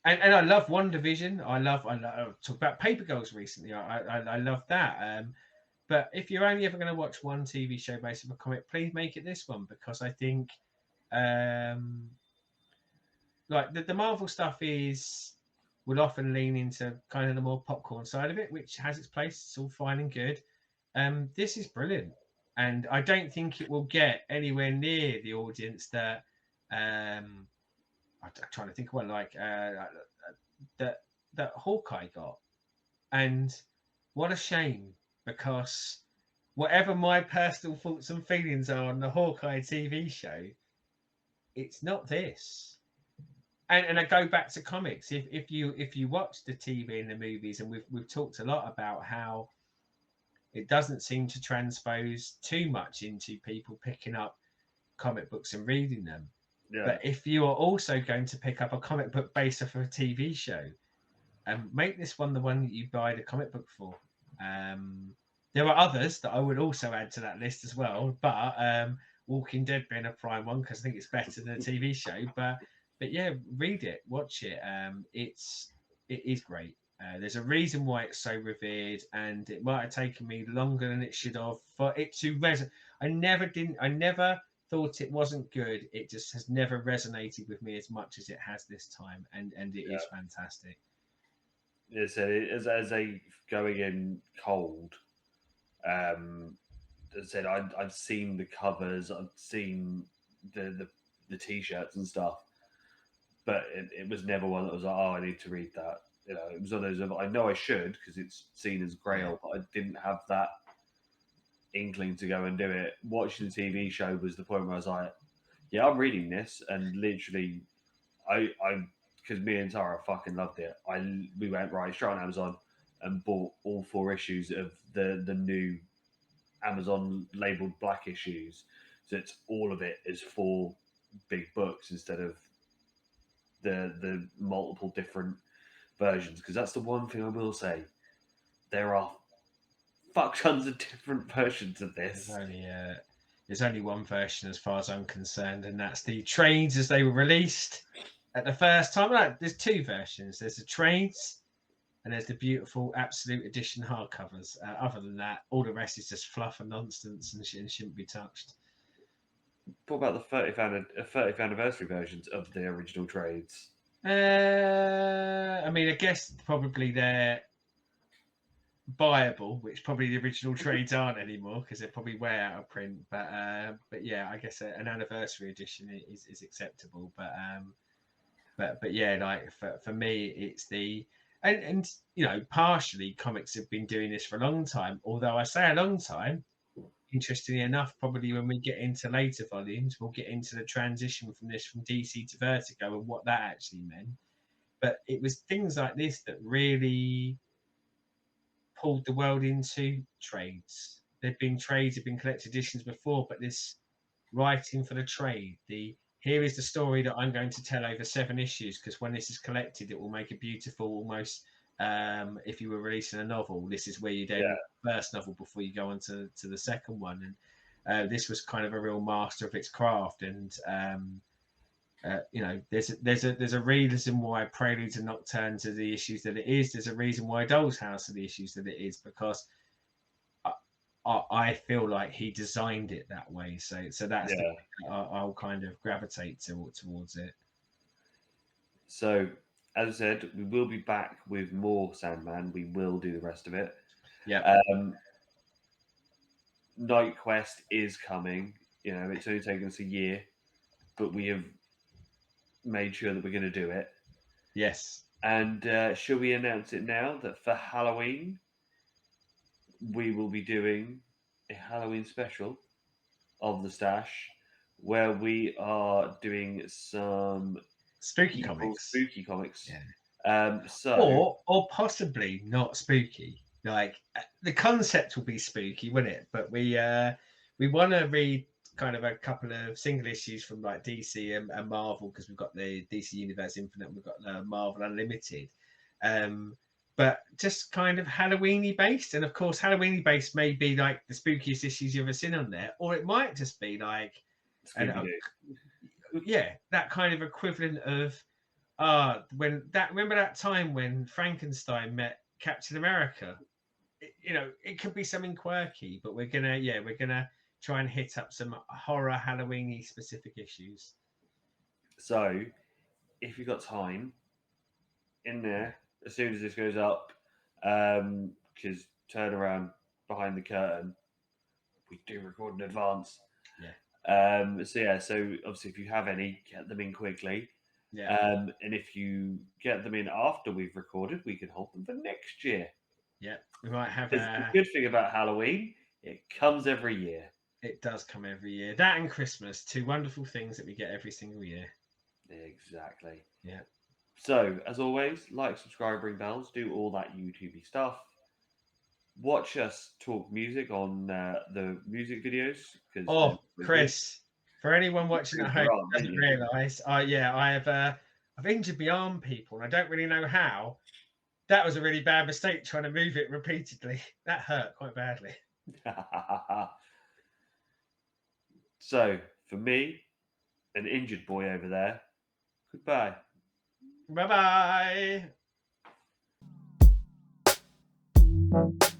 And I love WandaVision. I talked about Paper Girls recently. I love that. But if you're only ever going to watch one TV show based on a comic, please make it this one, because I think like the Marvel stuff would often lean into kind of the more popcorn side of it, which has its place. It's all fine and good. This is brilliant, and I don't think it will get anywhere near the audience that I'm trying to think of one like that Hawkeye got. And what a shame, because whatever my personal thoughts and feelings are on the Hawkeye TV show, it's not this. And I go back to comics. If you watch the TV and the movies, and we've talked a lot about how it doesn't seem to transpose too much into people picking up comic books and reading them. yeah. But if you are also going to pick up a comic book based off of a TV show, make this one the one that you buy the comic book for. There are others that I would also add to that list as well, but Walking Dead being a prime one, because I think it's better than a TV show. But yeah, read it, watch it. It is great. There's a reason why it's so revered, and it might have taken me longer than it should have for it to resonate. I never thought it wasn't good. It just has never resonated with me as much as it has this time, and it is fantastic. As a going in cold, as I said, I've seen the covers, I've seen the t-shirts and stuff, but it was never one that was like, oh, I need to read that. It was one of those of, I know I should because it's seen as Grail, but I didn't have that inkling to go and do it. Watching the TV show was the point where I was like, yeah, I'm reading this, and literally, I because me and Tara fucking loved it. We went right straight on Amazon and bought all 4 issues of the new Amazon labeled black issues. So it's all of it is 4 big books instead of the multiple different versions. Because that's the one thing I will say, there are fuck tons of different versions of this. There's only one version as far as I'm concerned, and that's the trades as they were released at the first time. Like, there's 2 versions. There's the trades, and there's the beautiful Absolute Edition hardcovers. Other than that, all the rest is just fluff and nonsense and shouldn't be touched. What about the 30th anniversary versions of the original trades? I mean, I guess probably they're buyable, which probably the original trades aren't anymore because they're probably way out of print. But yeah, I guess an anniversary edition is acceptable. But yeah, like for me, it's the and partially comics have been doing this for a long time. Although I say a long time, interestingly enough, probably when we get into later volumes, we'll get into the transition from DC to Vertigo and what that actually meant. But it was things like this that really pulled the world into trades. There'd been trades, there'd been collected editions before, but this writing for the trade, here is the story that I'm going to tell over 7 issues, because when this is collected, it will make a beautiful, almost, if you were releasing a novel, this is where you do the first novel before you go on to the second one. And this was kind of a real master of its craft. And there's a reason why Preludes and Nocturnes are the issues that it is. There's a reason why Doll's House are the issues that it is, because I feel like he designed it that way. So that's the way I'll kind of gravitate towards it. So, as I said, we will be back with more Sandman. We will do the rest of it. Yeah. Night Quest is coming. It's only taken us a year, but we have made sure that we're going to do it. Yes. And shall we announce it now that for Halloween, we will be doing a Halloween special of the Stash, where we are doing some spooky comics. Yeah. Or possibly not spooky. Like, the concept will be spooky, wouldn't it? But we want to read kind of a couple of single issues from like DC and Marvel, because we've got the DC Universe Infinite, we've got the Marvel Unlimited. But just kind of Halloweeny based, and of course Halloweeny based may be like the spookiest issues you've ever seen on there, or it might just be like that kind of equivalent of remember that time when Frankenstein met Captain America. It could be something quirky, but we're gonna try and hit up some horror Halloweeny specific issues. So if you've got time in there, as soon as this goes up, because turn around behind the curtain, we do record in advance. So obviously if you have any, get them in quickly. And if you get them in after we've recorded, we can hold them for next year. We might have the good thing about Halloween, it comes every year. It does come every year. That and Christmas, 2 wonderful things that we get every single year. Exactly. Yeah. So, as always, like, subscribe, ring bells, do all that YouTubey stuff. Watch us talk music on the music videos. Chris, for anyone watching at home who doesn't realise, I've injured my arm, people, and I don't really know how. That was a really bad mistake, trying to move it repeatedly. That hurt quite badly. So, for me, an injured boy over there, goodbye. Bye-bye. Bye.